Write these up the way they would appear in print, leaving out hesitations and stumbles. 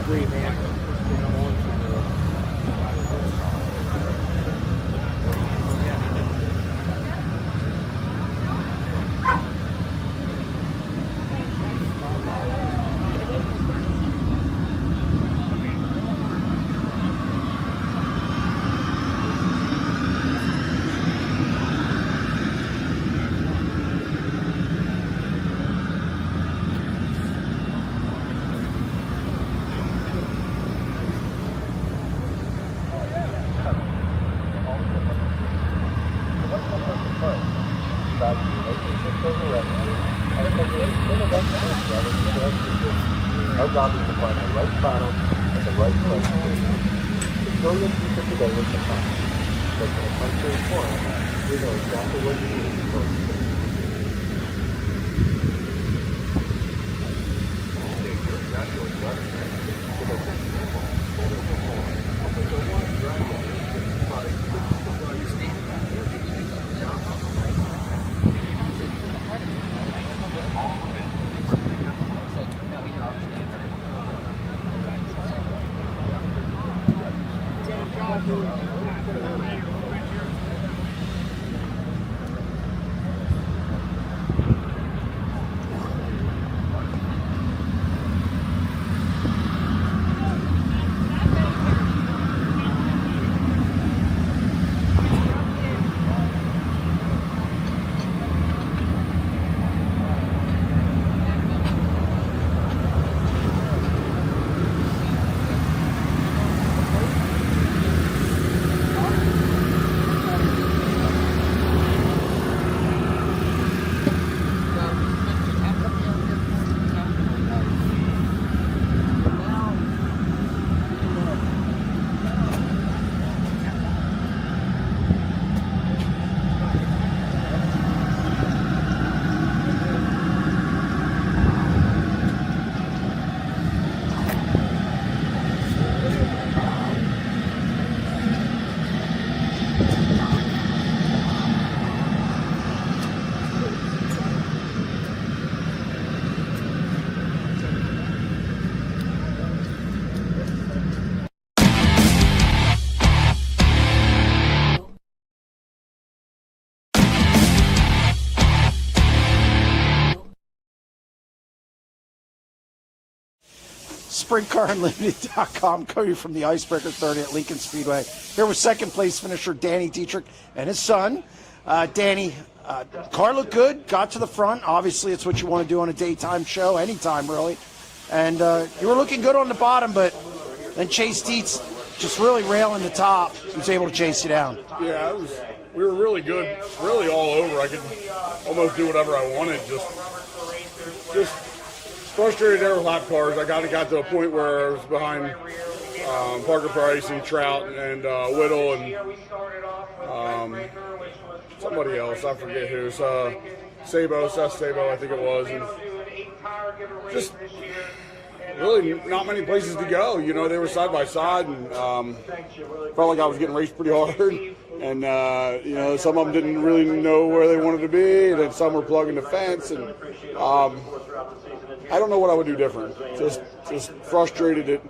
agree, man. Our job is to find the right channel at the right place. The brilliant piece of today is the fun. But when it comes to a forum, we know exactly what you need to go. SprintCarUnlimited.com, Cody from the Icebreaker 30 at Lincoln Speedway. Here with second place finisher Danny Dietrich and his son. Danny, car looked good, got to the front. Obviously, it's what you want to do on a daytime show, anytime really. And you were looking good on the bottom, but then Chase Dietz just really railing the top. He was able to chase you down. Yeah, we were really good, really all over. I could almost do whatever I wanted. Just frustrated there with lap cars. I got to a point where I was behind Parker Price and Trout and Whittle and somebody else. I forget who. Sabo, Seth Sabo, I think it was. And just really not many places to go. You know, they were side by side, and felt like I was getting raced pretty hard. And you know, some of them didn't really know where they wanted to be, and then some were plugging the fence. And I don't know what I would do different. Just frustrated that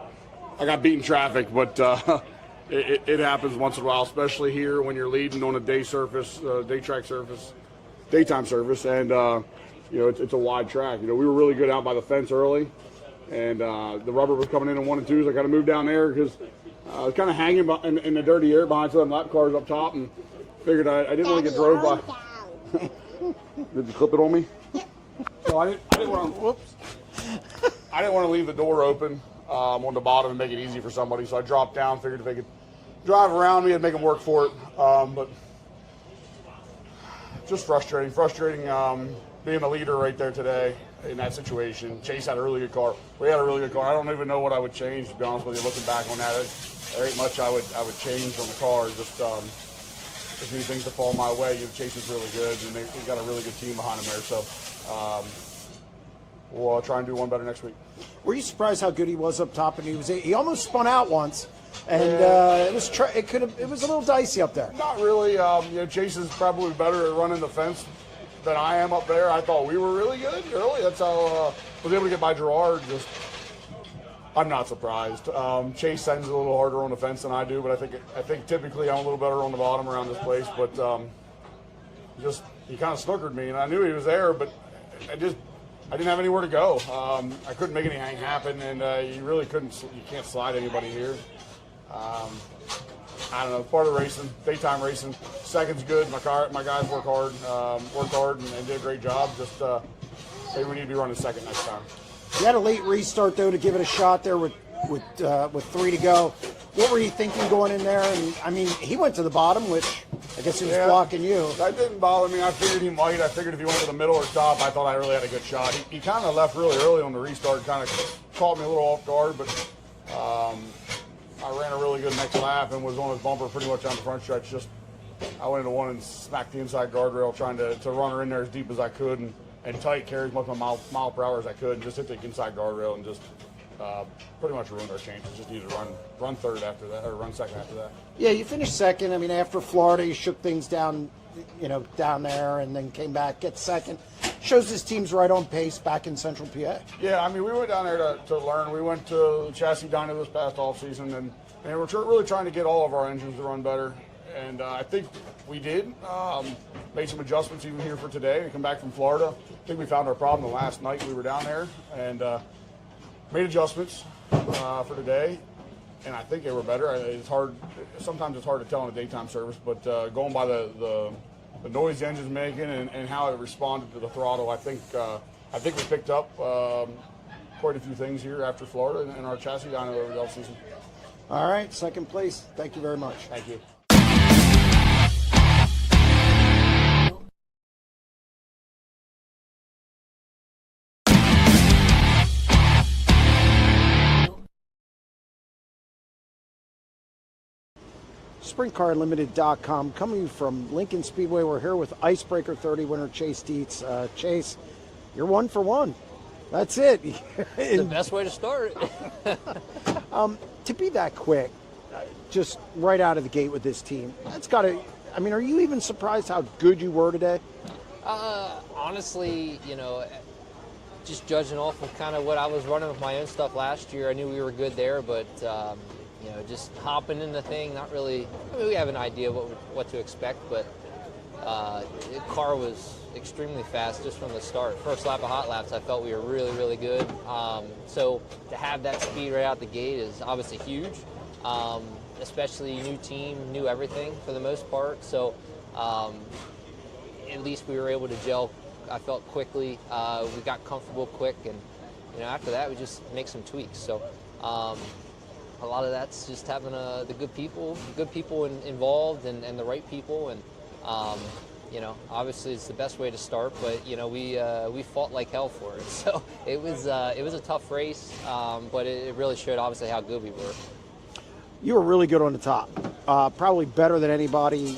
I got beat in traffic, but it happens once in a while, especially here when you're leading on a day surface, daytime surface, and you know, it's a wide track. You know, we were really good out by the fence early, and the rubber was coming in 1 and 2s. I got to move down there because I was kind of hanging in the dirty air behind some of them lap cars up top, and figured I didn't want to get drove by. Did you clip it on me? So I didn't want to. Whoops. I didn't want to leave the door open on the bottom and make it easy for somebody. So I dropped down, figured if they could drive around me, I'd make them work for it. But just frustrating being the leader right there today in that situation. Chase had a really good car. We had a really good car. I don't even know what I would change, to be honest with you. Looking back on that, there ain't much I would change on the car. Just a few things to fall my way. You know, Chase is really good, and they've got a really good team behind him there. So we'll try and do one better next week. Were you surprised how good he was up top? And he almost spun out once, and it was a little dicey up there. Not really. You know, Chase is probably better at running the fence than I am up there. I thought we were really good early. That's how I was able to get by Gerard. Just I'm not surprised. Chase sends a little harder on the fence than I do, but I think typically I'm a little better on the bottom around this place. But he kind of snookered me, and I knew he was there, but I didn't have anywhere to go. I couldn't make anything happen, and you really couldn't. You can't slide anybody here. I don't know. Part of racing, daytime racing. Second's good. My guys work hard, and did a great job. Just maybe we need to be running second next time. You had a late restart though to give it a shot there with 3 to go. What were you thinking going in there? And I mean, he went to the bottom, which I guess he was blocking you. That didn't bother me. I figured he might. I figured if he went to the middle or top, I thought I really had a good shot. He kind of left really early on the restart, kind of caught me a little off guard, but I ran a really good next lap and was on his bumper pretty much on the front stretch. Just I went into one and smacked the inside guardrail, trying to run her in there as deep as I could and tight, carry as much of my mile per hour as I could, and just hit the inside guardrail and just pretty much ruined our chances. Just needed to run third after that, or run second after that. Yeah, you finished second. I mean, after Florida, you shook things down, down there, and then came back, get second. Shows this team's right on pace back in Central PA. Yeah, I mean, we went down there to learn. We went to Chassis Dyno this past offseason, and we're really trying to get all of our engines to run better. And I think we did. Made some adjustments even here for today. We come back from Florida. I think we found our problem the last night we were down there, and made adjustments for today. And I think they were better. It's hard. Sometimes it's hard to tell in a daytime service, but going by the noise the engine's making and how it responded to the throttle, I think we picked up quite a few things here after Florida and our chassis dyno over the offseason. All right, second place. Thank you very much. Thank you. SprintCarUnlimited.com, coming from Lincoln Speedway. We're here with Icebreaker 30 winner Chase Dietz. Chase, you're 1 for 1. That's it. The best way to start. To be that quick, just right out of the gate with this team, that's got to. I mean, are you even surprised how good you were today? Honestly, just judging off of kind of what I was running with my own stuff last year, I knew we were good there, but just hopping in the thing, not really. I mean, we have an idea what to expect, but the car was extremely fast just from the start. First lap of hot laps, I felt we were really, really good. So to have that speed right out the gate is obviously huge, especially new team, new everything for the most part. So at least we were able to gel, I felt, quickly. We got comfortable quick, and after that we just make some tweaks. So a lot of that's just having the good people involved and the right people, and obviously it's the best way to start, but we fought like hell for it. So it was a tough race, but it really showed obviously how good we were. You were really good on the top, probably better than anybody.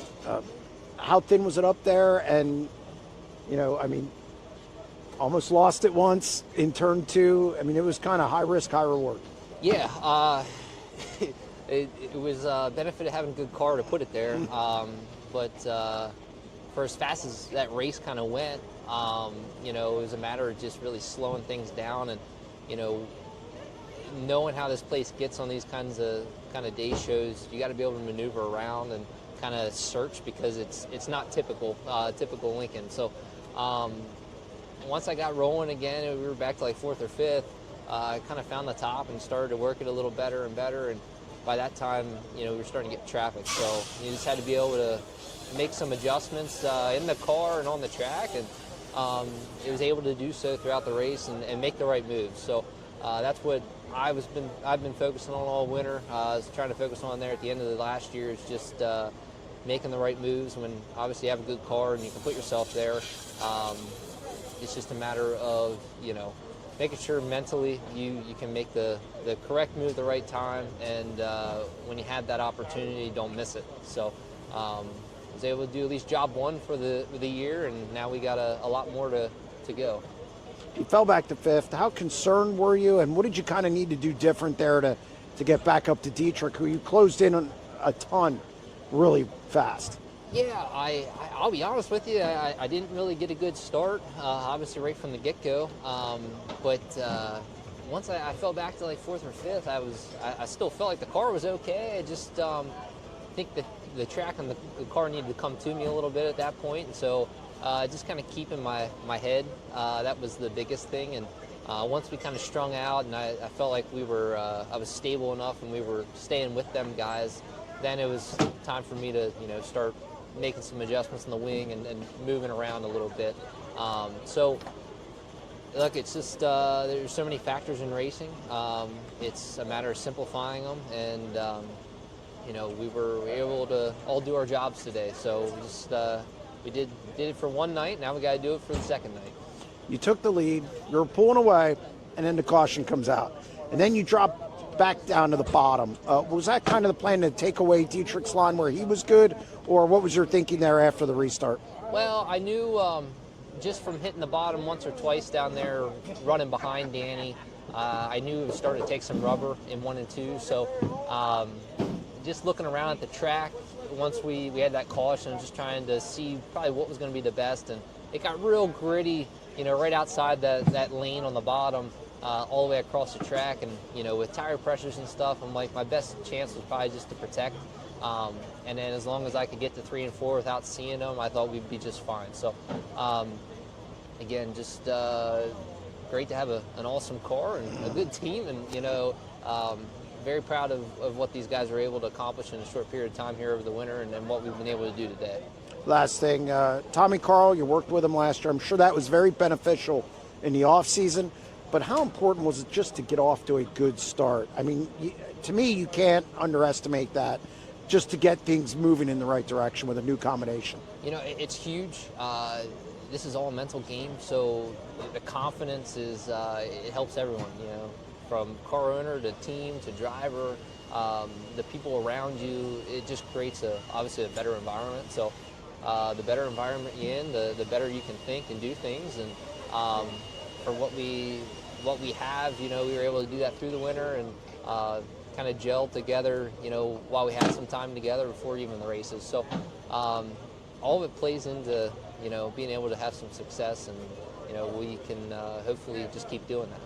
How thin was it up there? And almost lost it once in turn 2. I mean, it was kind of high risk, high reward. Yeah, it was a benefit of having a good car to put it there. But for as fast as that race kind of went, it was a matter of just really slowing things down and, knowing how this place gets on these kind of day shows. You got to be able to maneuver around and kind of search, because it's not typical Lincoln. So once I got rolling again, we were back to like 4th or 5th. I kind of found the top and started to work it a little better and better, and by that time, we were starting to get traffic. So you just had to be able to make some adjustments in the car and on the track, and it was able to do so throughout the race and make the right moves. So that's what I've been focusing on all winter. I was trying to focus on there at the end of the last year, is just making the right moves when obviously you have a good car and you can put yourself there. It's just a matter of making sure mentally you can make the correct move at the right time, and when you have that opportunity, don't miss it. So I was able to do at least job 1 for the year, and now we got a lot more to go. You fell back to 5th. How concerned were you, and what did you kind of need to do different there to get back up to Dietrich, who you closed in on a ton really fast? Yeah, I'll be honest with you. I didn't really get a good start, obviously right from the get-go. But once I fell back to like fourth or fifth, I still felt like the car was okay. I just think that the track and the car needed to come to me a little bit at that point. And so just kind of keeping my head, that was the biggest thing. And once we kind of strung out and I felt like I was stable enough and we were staying with them guys, then it was time for me to, start making some adjustments in the wing and moving around a little bit. So look, it's just there's so many factors in racing. It's a matter of simplifying them, and we were able to all do our jobs today. So we did it for one night. Now we got to do it for the second night. You took the lead, you were pulling away, and then the caution comes out, and then you drop back down to the bottom. Was that kind of the plan, to take away Dietrich's line where he was good, or what was your thinking there after the restart? Well, I knew just from hitting the bottom once or twice down there, running behind Danny, I knew it was starting to take some rubber in 1 and 2. So just looking around at the track, once we had that caution, just trying to see probably what was going to be the best, and it got real gritty, right outside that lane on the bottom, all the way across the track. And with tire pressures and stuff, I'm like, my best chance was probably just to protect. And then as long as I could get to 3 and 4 without seeing them, I thought we'd be just fine. So again, just great to have an awesome car and a good team, and very proud of what these guys were able to accomplish in a short period of time here over the winter, and what we've been able to do today. Last thing, Tommy Carl, you worked with him last year. I'm sure that was very beneficial in the off season, but how important was it just to get off to a good start? I mean, to me, you can't underestimate that, just to get things moving in the right direction with a new combination. It's huge. This is all a mental game, so the confidence it helps everyone, from car owner to team to driver, the people around you. It just creates obviously a better environment. So the better environment you're in, the better you can think and do things. And for what we have, we were able to do that through the winter, and kind of gel together, while we had some time together before even the races. So all of it plays into, being able to have some success, and, we can hopefully just keep doing that.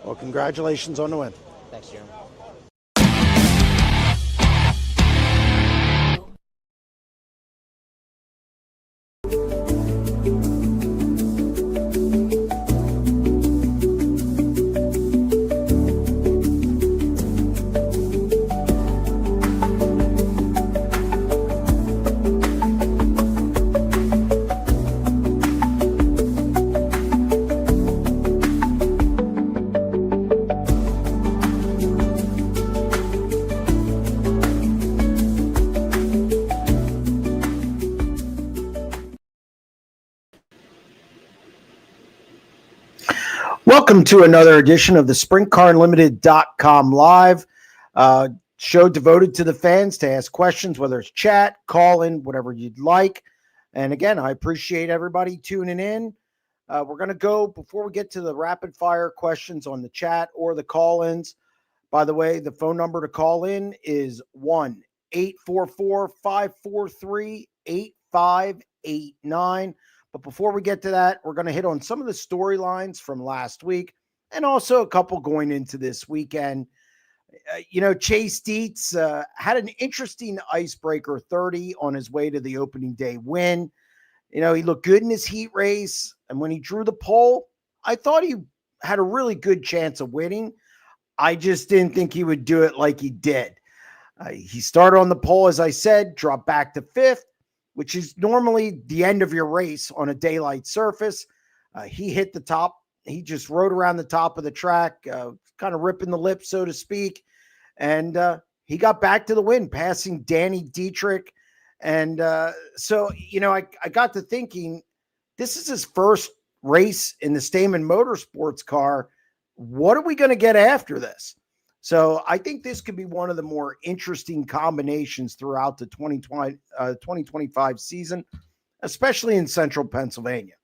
Well, congratulations on the win. Thanks, Jeremy. Welcome to another edition of the SprintCarUnlimited.com live show devoted to the fans to ask questions, whether it's chat, call in, whatever you'd like. And again, I appreciate everybody tuning in. We're going to go, before we get to the rapid fire questions on the chat or the call-ins. By the way, the phone number to call in is 1-844-543-8589. But before we get to that, we're going to hit on some of the storylines from last week, and also a couple going into this weekend. Chase Dietz had an interesting icebreaker 30 on his way to the opening day win. He looked good in his heat race, and when he drew the pole, I thought he had a really good chance of winning. I just didn't think he would do it like he did. He started on the pole, as I said, dropped back to fifth, which is normally the end of your race on a daylight surface. He hit the top. He just rode around the top of the track, kind of ripping the lip, so to speak. And he got back to the win, passing Danny Dietrich. And so, I got to thinking, this is his first race in the Stamen Motorsports car. What are we going to get after this? So I think this could be one of the more interesting combinations throughout the 2025 season, especially in central Pennsylvania.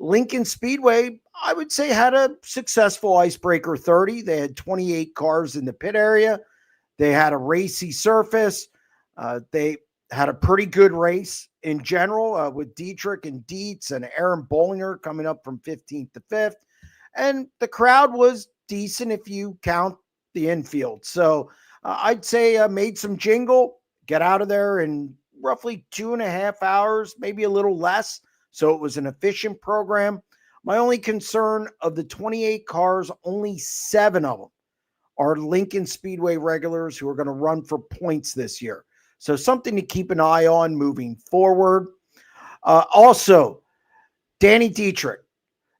Lincoln Speedway, I would say, had a successful icebreaker 30. They had 28 cars in the pit area. They had a racy surface. They had a pretty good race in general with Dietrich and Dietz and Aaron Bollinger coming up from 15th to 5th. And the crowd was decent if you count the infield. So I'd say made some jingle, get out of there in roughly 2.5 hours, maybe a little less. So it was an efficient program. My only concern of the 28 cars, only 7 of them are Lincoln Speedway regulars who are going to run for points this year. So something to keep an eye on moving forward. Also, Danny Dietrich.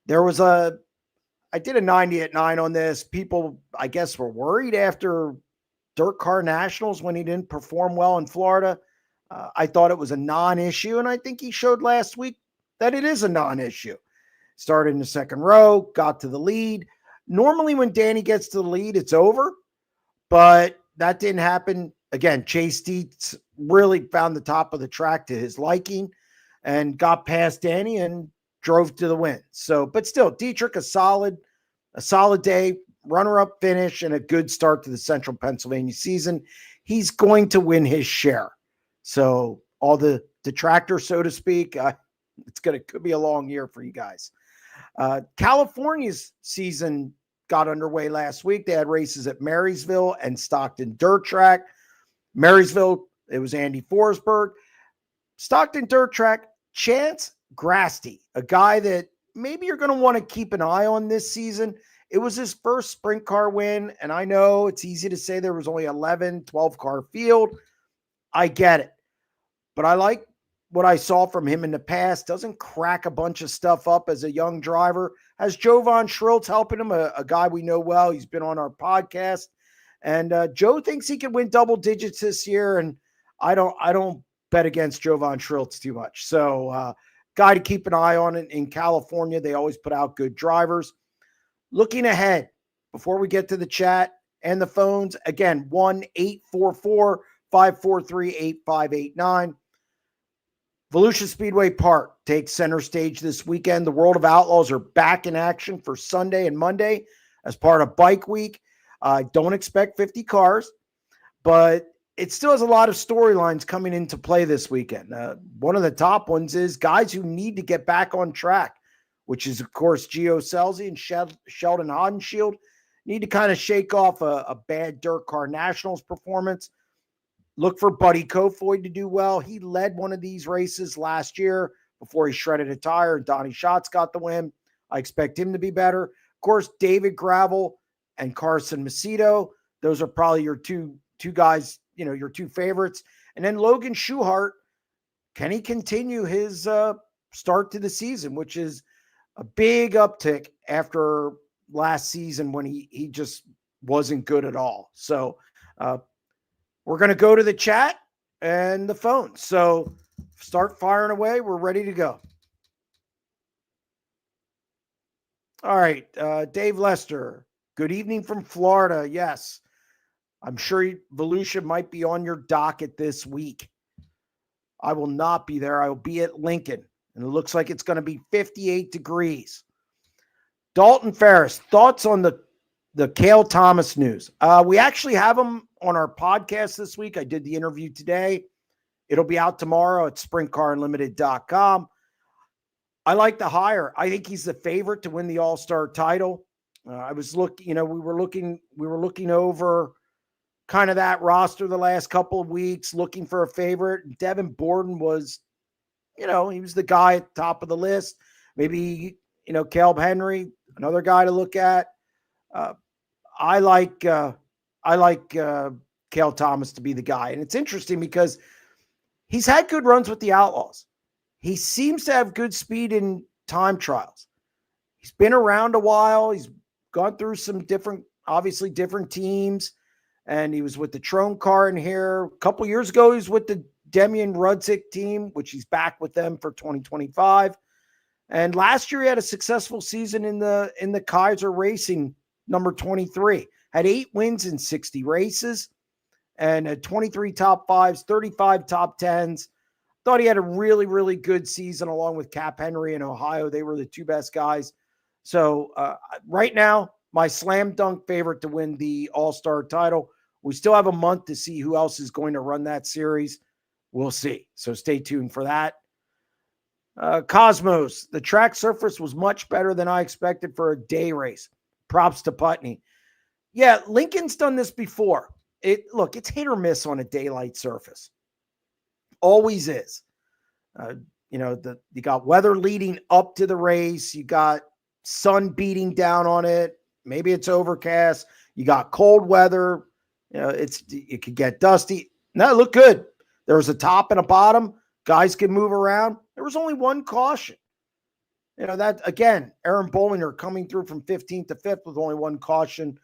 I did a 90 at 9 on this. People, I guess, were worried after Dirt Car Nationals when he didn't perform well in Florida. I thought it was a non-issue, and I think he showed last week that it is a non-issue. Started in the second row, got to the lead. Normally when Danny gets to the lead, it's over, but that didn't happen. Again, Chase Dietz really found the top of the track to his liking and got past Danny and drove to the win. So, but still, Dietrich, a solid day, runner-up finish, and a good start to the Central Pennsylvania season. He's going to win his share. So all the detractors, so to speak, could be a long year for you guys. California's season got underway last week. They had races at Marysville and Stockton Dirt Track. Marysville, it was Andy Forsberg. Stockton Dirt Track, Chance Grasty, a guy that maybe you're going to want to keep an eye on this season. It was his first sprint car win, and I know it's easy to say there was only 11, 12-car field. I get it. But I like what I saw from him in the past. Doesn't crack a bunch of stuff up as a young driver. Has Jovan Schriltz helping him, a guy we know well. He's been on our podcast. And Joe thinks he can win double digits this year, and I don't bet against Jovan Schriltz too much. So guy to keep an eye on in California. They always put out good drivers. Looking ahead, before we get to the chat and the phones, again, 1-844-543-8589. Volusia Speedway Park takes center stage this weekend. The World of Outlaws are back in action for Sunday and Monday as part of Bike Week. Don't expect 50 cars, but it still has a lot of storylines coming into play this weekend. One of the top ones is guys who need to get back on track, which is, of course, Gio Scelzi and Sheldon Hodenshield. Need to kind of shake off a bad Dirt Car Nationals performance. Look for Buddy Kofoid to do well. He led one of these races last year before he shredded a tire and Donnie Schatz got the win. I expect him to be better. Of course, David Gravel and Carson Macedo. Those are probably your two guys, your two favorites. And then Logan Schuchart, can he continue his start to the season, which is a big uptick after last season when he just wasn't good at all. So we're going to go to the chat and the phone. So start firing away. We're ready to go. All right. Dave Lester, good evening from Florida. Yes. I'm sure Volusia might be on your docket this week. I will not be there. I will be at Lincoln, and it looks like it's going to be 58 degrees. Dalton Ferris, thoughts on the Cale Thomas news? We actually have him on our podcast this week. I did the interview today. It'll be out tomorrow at SprintCarUnlimited.com. I like the hire. I think he's the favorite to win the All-Star title. I was looking, we were looking over kind of that roster the last couple of weeks, looking for a favorite. Devin Borden was, he was the guy at the top of the list. Maybe, Caleb Henry, another guy to look at. I like Cale Thomas to be the guy. And it's interesting because he's had good runs with the Outlaws. He seems to have good speed in time trials. He's been around a while. He's gone through some different teams. And he was with the Trone car in here. A couple years ago, he was with the Demian Rudzik team, which he's back with them for 2025. And last year, he had a successful season in the Kaiser Racing number 23. Had 8 wins in 60 races and had 23 top 5s, 35 top 10s. Thought he had a really, really good season along with Cap Henry in Ohio. They were the 2 best guys. So right now, my slam dunk favorite to win the All-Star title. We still have a month to see who else is going to run that series. We'll see. So stay tuned for that. Cosmos, the track surface was much better than I expected for a day race. props to Putney. Yeah, Lincoln's done this before. It's hit or miss on a daylight surface. Always is. You got weather leading up to the race. You got sun beating down on it. Maybe it's overcast. You got cold weather. It could get dusty. No, it looked good. There was a top and a bottom. Guys can move around. There was only one caution. That again, Aaron Bollinger coming through from 15th to 5th with only one caution.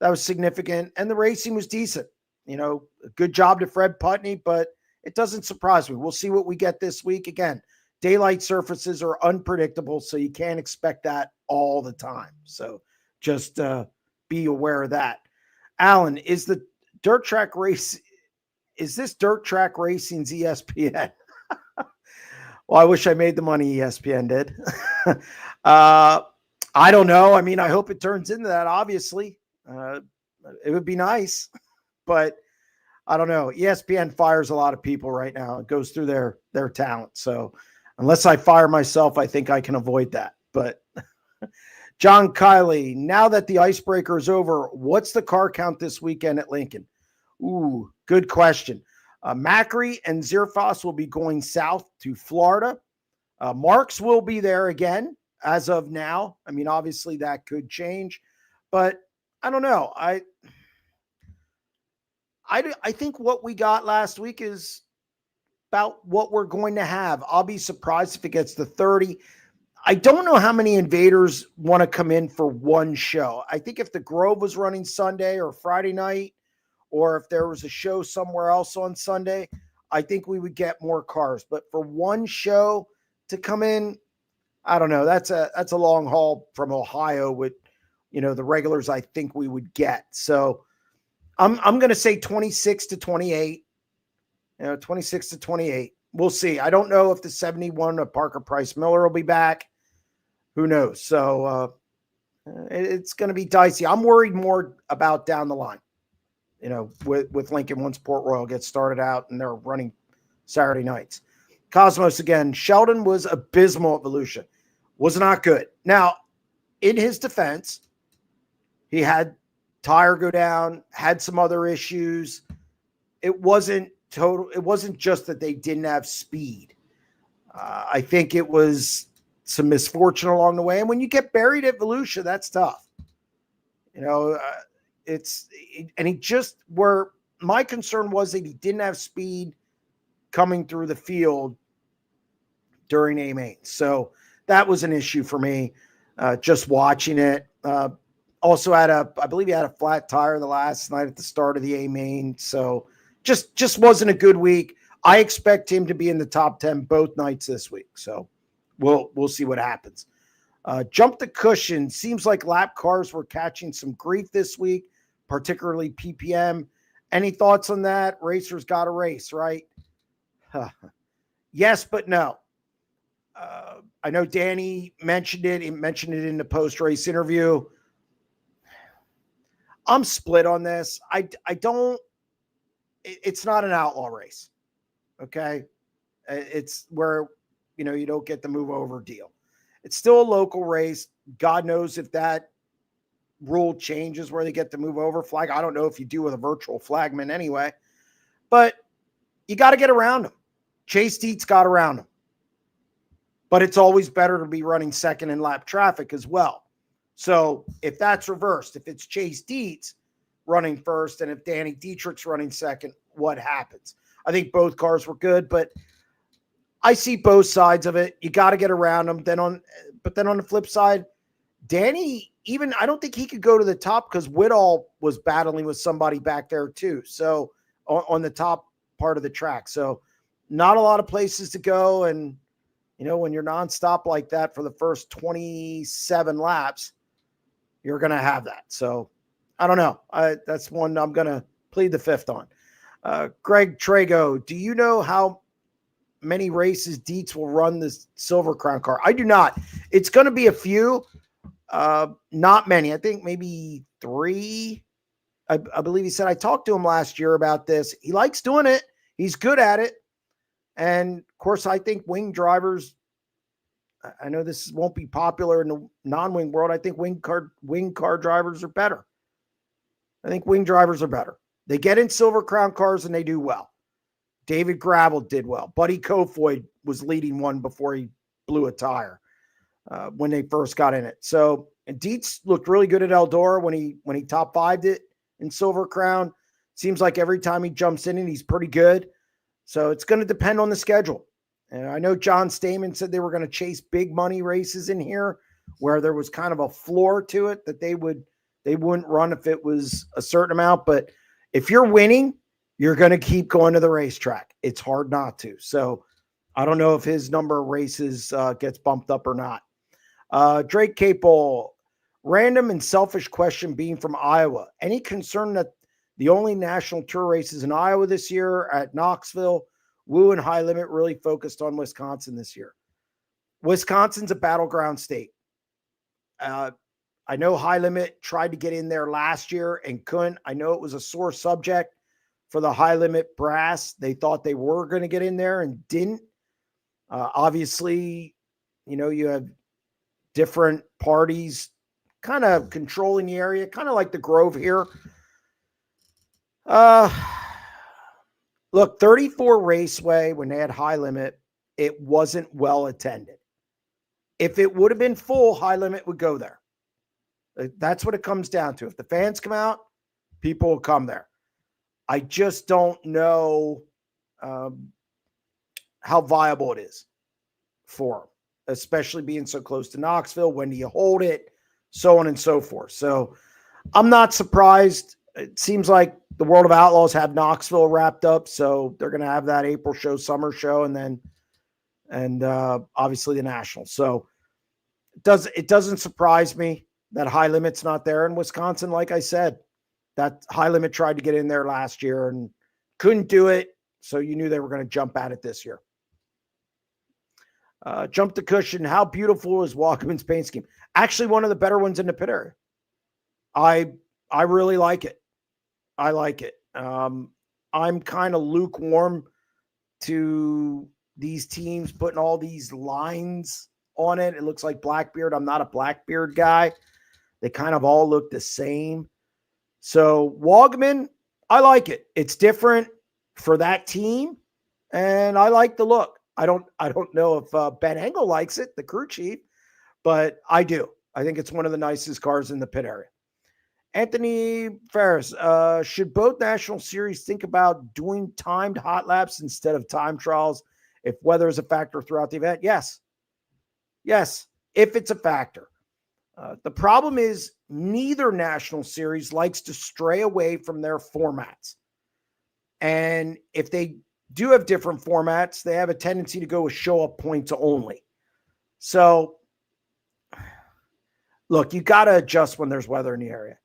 That was significant. And the racing was decent. A good job to Fred Putney, but it doesn't surprise me. We'll see what we get this week. Again, daylight surfaces are unpredictable, so you can't expect that all the time. So just be aware of that. Alan, is this dirt track racing's ESPN? Well, I wish I made the money ESPN did. I don't know. I mean, I hope it turns into that, obviously. It would be nice, but I don't know. ESPN fires a lot of people right now. It goes through their talent. So unless I fire myself, I think I can avoid that. But John Kiley, now that the icebreaker is over, what's the car count this weekend at Lincoln? Ooh, good question. Macri and Zierfoss will be going south to Florida. Marks will be there again as of now. I mean, obviously that could change, but I don't know. I think what we got last week is about what we're going to have. I'll be surprised if it gets to 30. I don't know how many invaders want to come in for one show. I think if the Grove was running Sunday or Friday night, or if there was a show somewhere else on Sunday, I think we would get more cars. But for one show to come in, I don't know. That's a long haul from Ohio with, the regulars I think we would get. So I'm going to say 26 to 28. 26 to 28. We'll see. I don't know if the 71 of Parker Price Miller will be back. Who knows? So it's going to be dicey. I'm worried more about down the line. With Lincoln once Port Royal gets started out and they're running Saturday nights. Cosmos again, Sheldon was abysmal at Volusia. Was not good. Now, in his defense, he had tire go down, had some other issues. It wasn't just that they didn't have speed. I think it was some misfortune along the way. And when you get buried at Volusia, that's tough. My concern was that he didn't have speed coming through the field during A main. So that was an issue for me, just watching it. Also I believe he had a flat tire the last night at the start of the A main. So just wasn't a good week. I expect him to be in the top 10 both nights this week. So we'll see what happens. Jump the cushion. Seems like lap cars were catching some grief this week, particularly PPM. Any thoughts on that? Racers got to race, right? Yes, but no. I know Danny mentioned it. He mentioned it in the post-race interview. I'm split on this. It's not an outlaw race. Okay. It's where, you don't get the move over deal. It's still a local race. God knows if that rule changes where they get to move over flag. I don't know if you do with a virtual flagman anyway, but you got to get around them. Chase Dietz got around them, but it's always better to be running second in lap traffic as well. So if that's reversed, if it's Chase Dietz running first and if Danny Dietrich's running second, what happens? I think both cars were good, but I see both sides of it. You got to get around them. But then on the flip side, Danny, I don't think he could go to the top because Whitall was battling with somebody back there too. So on the top part of the track. So not a lot of places to go. And, when you're nonstop like that for the first 27 laps, you're going to have that. So I don't know. That's one I'm going to plead the fifth on. Greg Trago, do you know how many races Dietz will run this Silver Crown car? I do not. It's going to be a few, not many. I think maybe 3. I believe he said. I talked to him last year about this. He likes doing it. He's good at it. And of course, I think wing drivers, I know this won't be popular in the non-wing world. I think wing car drivers are better. I think wing drivers are better. They get in Silver Crown cars and they do well. David Gravel did well. Buddy Kofoid was leading one before he blew a tire when they first got in it. So, and Dietz looked really good at Eldora when he top fived it in Silver Crown. Seems like every time he jumps in it, he's pretty good. So it's going to depend on the schedule. And I know John Stamen said they were going to chase big money races in here where there was kind of a floor to it that they wouldn't run if it was a certain amount. But if you're winning, you're going to keep going to the racetrack. It's hard not to. So I don't know if his number of races gets bumped up or not. Drake Capel, random and selfish question being from Iowa. Any concern that the only national tour races in Iowa this year at Knoxville, Woo and High Limit really focused on Wisconsin this year? Wisconsin's a battleground state. I know High Limit tried to get in there last year and couldn't. I know it was a sore subject for the High Limit brass. They thought they were going to get in there and didn't. Obviously, you have different parties kind of controlling the area, kind of like the Grove here. Look, 34 Raceway, when they had High Limit, it wasn't well attended. If it would have been full, High Limit would go there. That's what it comes down to. If the fans come out, people will come there. I just don't know how viable it is for them, especially being so close to Knoxville. When do you hold it? So on and so forth. So I'm not surprised. It seems like the World of Outlaws have Knoxville wrapped up, so they're going to have that April show, summer show, and obviously the National. So it doesn't surprise me that High Limit's not there in Wisconsin. Like I said, that High Limit tried to get in there last year and couldn't do it, so you knew they were going to jump at it this year. Jump the Cushion. How beautiful is Walkman's paint scheme? Actually, one of the better ones in the pit area. I really like it. I like it. I'm kind of lukewarm to these teams putting all these lines on it. It looks like Blackbeard. I'm not a Blackbeard guy. They kind of all look the same. So Wogman, I like it. It's different for that team, and I like the look. I don't know if Ben Engel likes it, the crew chief, but I do. I think it's one of the nicest cars in the pit area. Anthony Ferris, should both National Series think about doing timed hot laps instead of time trials if weather is a factor throughout the event? Yes. Yes, if it's a factor. The problem is neither National Series likes to stray away from their formats. And if they do have different formats, they have a tendency to go with show-up points only. So, look, you got to adjust when there's weather in the area.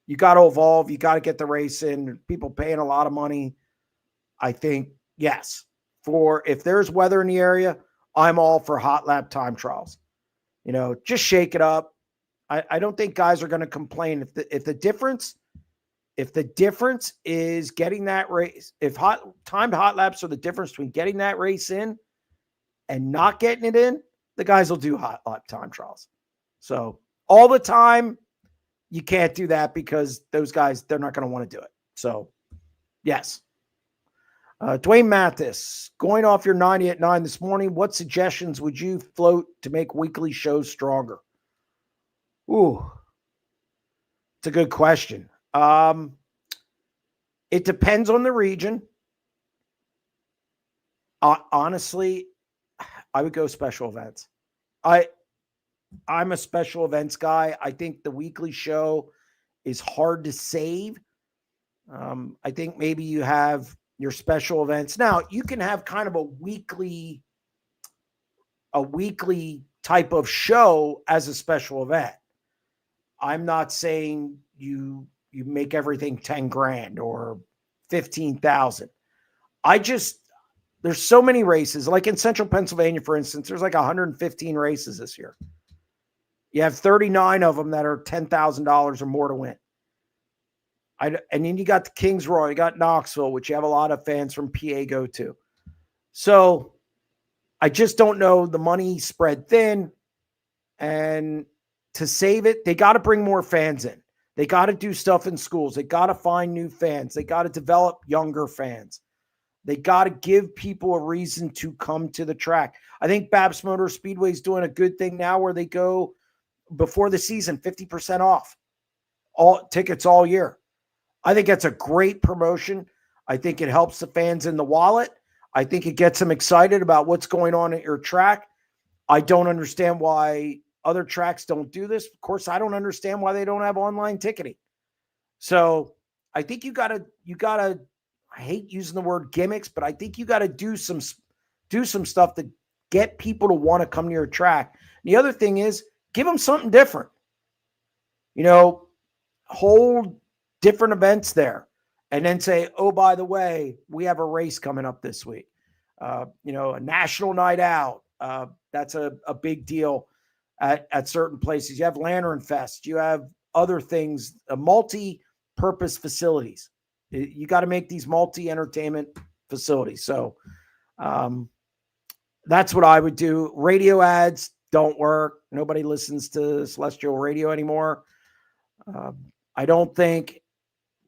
You got to evolve. You got to get the race in. People paying a lot of money. I think, yes. If there's weather in the area, I'm all for hot lap time trials. Just shake it up. I don't think guys are going to complain if the difference is getting that race. If timed hot laps are the difference between getting that race in and not getting it in, the guys will do hot lap time trials. So all the time, you can't do that because those guys, they're not going to want to do it. So, yes. Dwayne Mathis, going off your 90 at 9 this morning, what suggestions would you float to make weekly shows stronger? Ooh, it's a good question. It depends on the region. Honestly, I would go special events. I'm a special events guy. I think the weekly show is hard to save. I think maybe you have your special events. Now, you can have kind of a weekly type of show as a special event. I'm not saying you make everything 10 grand or 15,000. There's so many races. Like in Central Pennsylvania, for instance, there's like 115 races this year. You have 39 of them that are $10,000 or more to win. And then you got the Kings Royal, you got Knoxville, which you have a lot of fans from PA go to. So I just don't know. The money spread thin, and to save it, they got to bring more fans in. They got to do stuff in schools. They got to find new fans. They got to develop younger fans. They got to give people a reason to come to the track. I think Babs Motor Speedway is doing a good thing now where they go before the season 50% off all tickets all year. I think that's a great promotion. I think it helps the fans in the wallet. I think it gets them excited about what's going on at your track. I don't understand why other tracks don't do this. Of course, I don't understand why they don't have online ticketing. So I think you gotta, I hate using the word gimmicks, but I think you got to do some stuff to get people to want to come to your track. And the other thing is give them something different. Hold different events there, and then say, oh, by the way, we have a race coming up this week. A national night out. That's a big deal at certain places. You have Lantern Fest. You have other things, multi-purpose facilities. You got to make these multi-entertainment facilities. So that's what I would do. Radio ads don't work. Nobody listens to Celestial Radio anymore. I don't think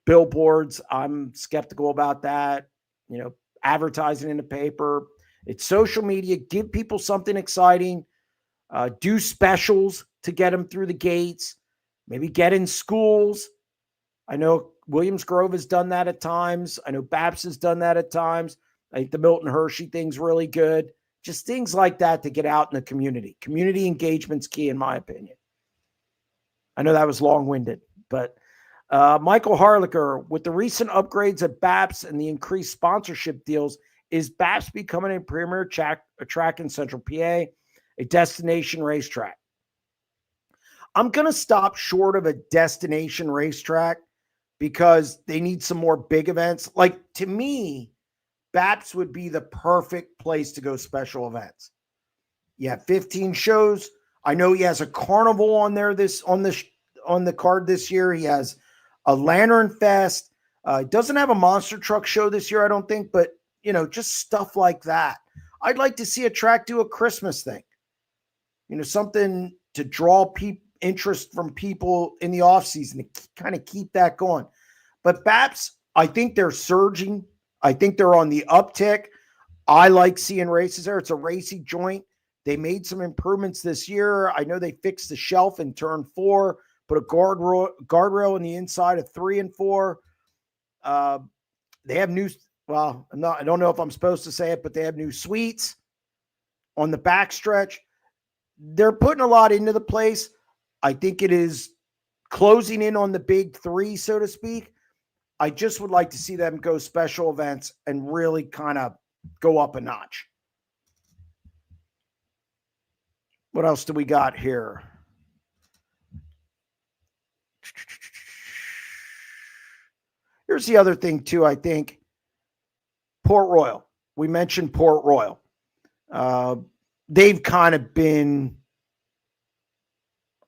billboards, I'm skeptical about that. Advertising in the paper. It's social media. Give people something exciting. Do specials to get them through the gates. Maybe get in schools. I know Williams Grove has done that at times. I know Babs has done that at times. I think the Milton Hershey thing's really good. Just things like that to get out in the community. Community engagement's key, in my opinion. I know that was long-winded, but Michael Harlicker, with the recent upgrades at BAPS and the increased sponsorship deals, is BAPS becoming a premier track in Central PA, a destination racetrack? I'm going to stop short of a destination racetrack because they need some more big events. Like, to me, BAPS would be the perfect place to go special events. You have 15 shows. I know he has a carnival on there on the card this year. He has a Lantern Fest. Doesn't have a monster truck show this year, I don't think, but just stuff like that. I'd like to see a track do a Christmas thing. Something to draw interest from people in the off season to kind of keep that going. But BAPS, I think they're surging. I think they're on the uptick. I like seeing races there. It's a racy joint. They made some improvements this year. I know they fixed the shelf in turn 4, put a guardrail on the inside of 3 and 4. They have new, I don't know if I'm supposed to say it, but they have new suites on the backstretch. They're putting a lot into the place. I think it is closing in on the big 3, so to speak. I just would like to see them go special events and really kind of go up a notch. What else do we got here? Here's the other thing, too, I think. Port Royal. We mentioned Port Royal. They've kind of been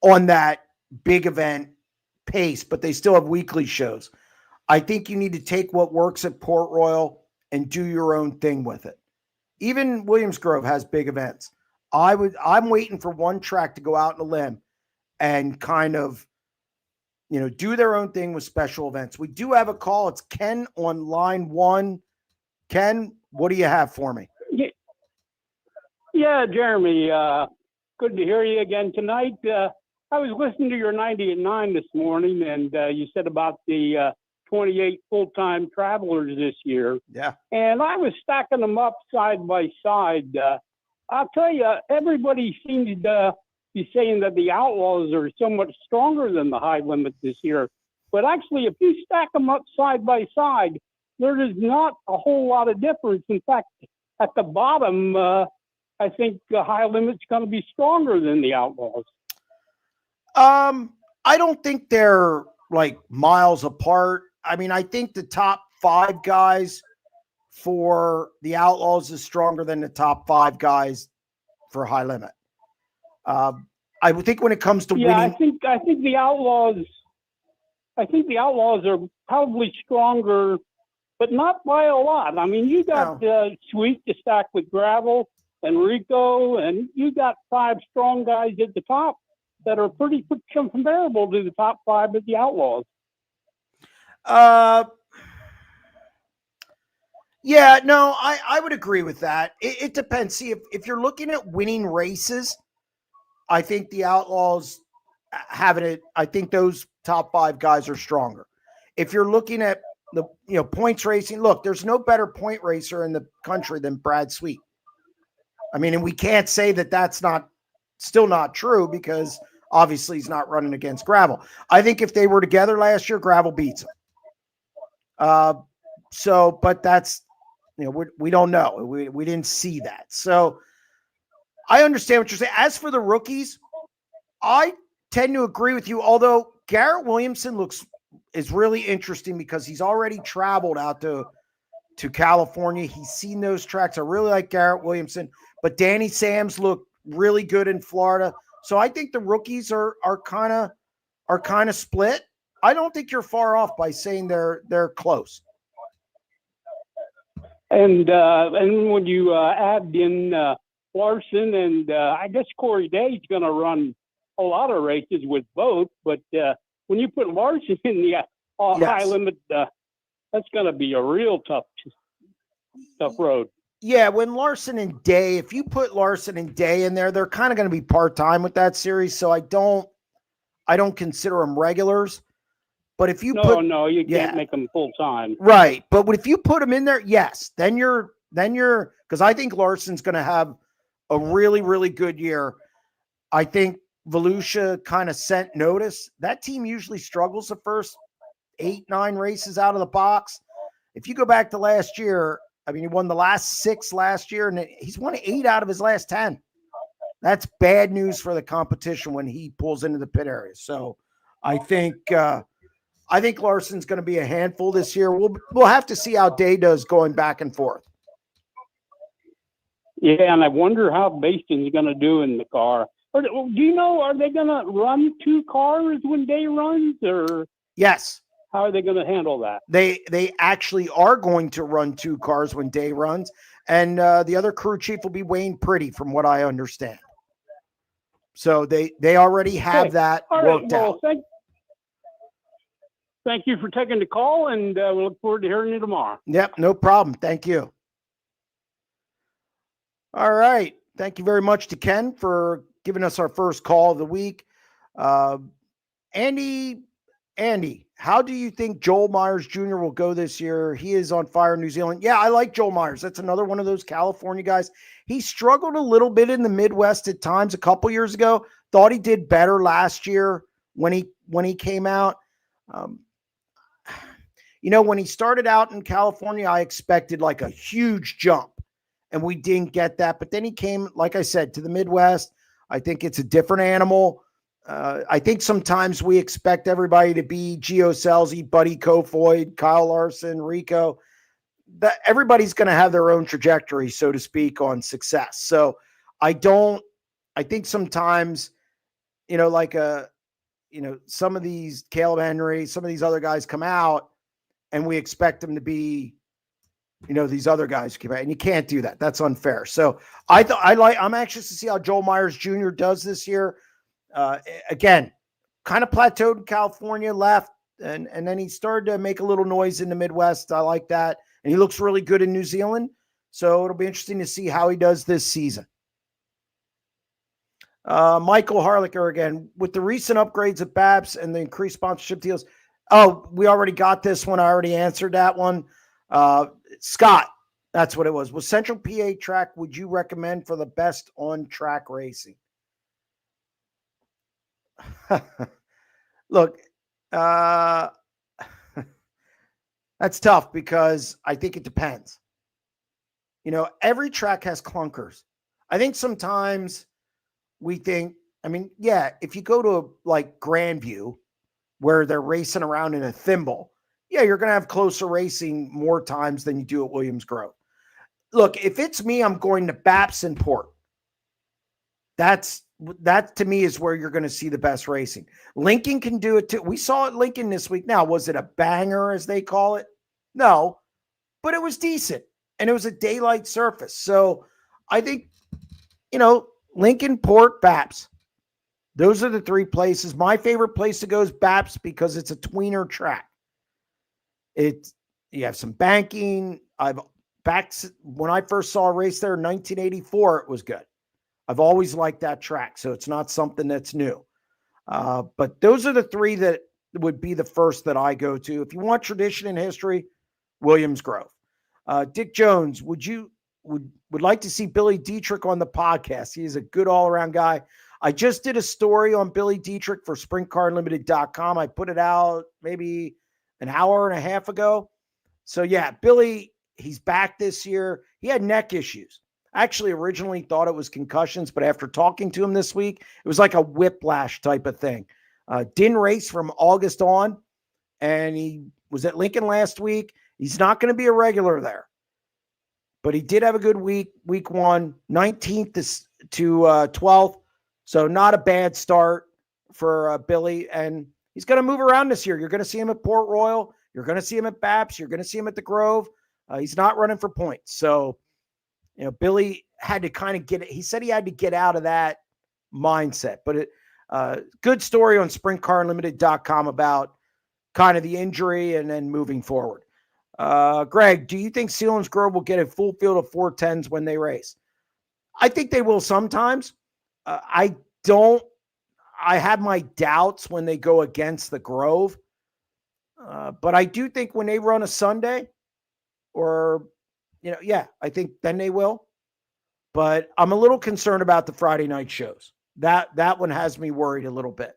on that big event pace, but they still have weekly shows. I think you need to take what works at Port Royal and do your own thing with it. Even Williams Grove has big events. I'm waiting for one track to go out on a limb and kind of, do their own thing with special events. We do have a call. It's Ken on line 1. Ken, what do you have for me? Yeah, Jeremy, good to hear you again tonight. I was listening to your 90 at 9 this morning, and you said about the 28 full-time travelers this year. Yeah. And I was stacking them up side by side. I'll tell you, everybody seems to be saying that the Outlaws are so much stronger than the High Limit this year. But actually, if you stack them up side by side, there is not a whole lot of difference. In fact, at the bottom, I think the High Limit's going to be stronger than the Outlaws. I don't think they're like miles apart. I mean, I think the top 5 guys for the Outlaws is stronger than the top 5 guys for High Limit. I would think when it comes to winning, I think the Outlaws. I think the Outlaws are probably stronger, but not by a lot. I mean, you got Sweet to stack with gravel. and Rico, and you got 5 strong guys at the top that are pretty comparable to the top 5 of the Outlaws. Yeah, no, I would agree with that. It depends. See, if you're looking at winning races, I think the Outlaws having it. I think those top 5 guys are stronger. If you're looking at the points racing, look, there's no better point racer in the country than Brad Sweet. I mean, and we can't say that that's still not true because obviously he's not running against Gravel. I think if they were together last year, Gravel beats him. But that's, we don't know. We didn't see that. So I understand what you're saying. As for the rookies, I tend to agree with you, although Garrett Williamson is really interesting because he's already traveled out to California. He's seen those tracks. I really like Garrett Williamson, but Danny Sams looked really good in Florida. So I think the rookies are kind of split. I don't think you're far off by saying they're close. And when you add in Larson and I guess Corey Day's going to run a lot of races with both, but when you put Larson in the high limit, that's going to be a real tough road. Yeah, when Larson and Day, if you put Larson and Day in there, they're kind of going to be part-time with that series. So I don't consider them regulars. But if you you can't make them full-time. Right. But if you put them in there, yes, then you're because I think Larson's going to have a really, really good year. I think Volusia kind of sent notice. That team usually struggles the first 8-9 races out of the box. If you go back to last year, I mean, he won the last 6 last year, and he's won 8 out of his last 10. That's bad news for the competition when he pulls into the pit area. So I think Larson's going to be a handful this year. We'll have to see how Day does going back and forth. Yeah, and I wonder how Baston's going to do in the car. Or, do you know, are they going to run 2 cars when Day runs, or yes? How are they going to handle that? They actually are going to run 2 cars when Day runs, and the other crew chief will be Wayne Pretty, from what I understand. So they already have that worked out. Thank you for taking the call, and we look forward to hearing you tomorrow. Yep, no problem. Thank you. All right. Thank you very much to Ken for giving us our first call of the week. Andy, how do you think Joel Myers Jr. will go this year? He is on fire in New Zealand. Yeah, I like Joel Myers. That's another one of those California guys. He struggled a little bit in the Midwest at times a couple years ago. Thought he did better last year when he came out. When he started out in California, I expected like a huge jump, and we didn't get that. But then he came, like I said, to the Midwest. I think it's a different animal. I think sometimes we expect everybody to be Gio Scelzi, Buddy Kofoid, Kyle Larson, Rico. Everybody's going to have their own trajectory, so to speak, on success. So I think sometimes, some of these Caleb Henry, some of these other guys come out and we expect them to be, these other guys come out, and you can't do that. That's unfair. So I'm anxious to see how Joel Myers Jr. does this year. Again, kind of plateaued in California, left, and then he started to make a little noise in the Midwest. I like that. And he looks really good in New Zealand. So it'll be interesting to see how he does this season. Michael Harlicker again, with the recent upgrades at Babs and the increased sponsorship deals. Oh, we already got this one. I already answered that one. Scott, that's what it was. With Central PA track, would you recommend for the best on-track racing? Look, that's tough because I think it depends. Every track has clunkers. I think sometimes we think, if you go to like Grandview where they're racing around in a thimble, yeah, you're going to have closer racing more times than you do at Williams Grove. Look, if it's me, I'm going to Babsonport. That to me is where you're going to see the best racing. Lincoln can do it too. We saw it Lincoln this week. Now, was it a banger as they call it? No, but it was decent and it was a daylight surface. So I think Lincoln, Port, Baps. Those are the three places. My favorite place to go is Baps because it's a tweener track. You have some banking. When I first saw a race there in 1984, it was good. I've always liked that track, so it's not something that's new. But those are the three that would be the first that I go to. If you want tradition and history, Williams Grove. Dick Jones, would like to see Billy Dietrich on the podcast. He is a good all-around guy. I just did a story on Billy Dietrich for SprintCarUnlimited.com. I put it out maybe an hour and a half ago. So, yeah, Billy, he's back this year. He had neck issues. I actually originally thought it was concussions, but after talking to him this week, it was like a whiplash type of thing. Didn't race from August on, and he was at Lincoln last week. He's not going to be a regular there, but he did have a good week. Week 1, 19th to 12th, so not a bad start for Billy, and he's going to move around this year. You're going to see him at Port Royal. You're going to see him at Baps. You're going to see him at the Grove. He's not running for points, so Billy had to kind of he said he had to get out of that mindset, but good story on SprintCarUnlimited.com about kind of the injury and then moving forward. Greg, do you think Sealands Grove will get a full field of 410s when they race? I think they will sometimes. I have my doubts when they go against the Grove. But I do think when they run a Sunday I think then they will. But I'm a little concerned about the Friday night shows. That one has me worried a little bit.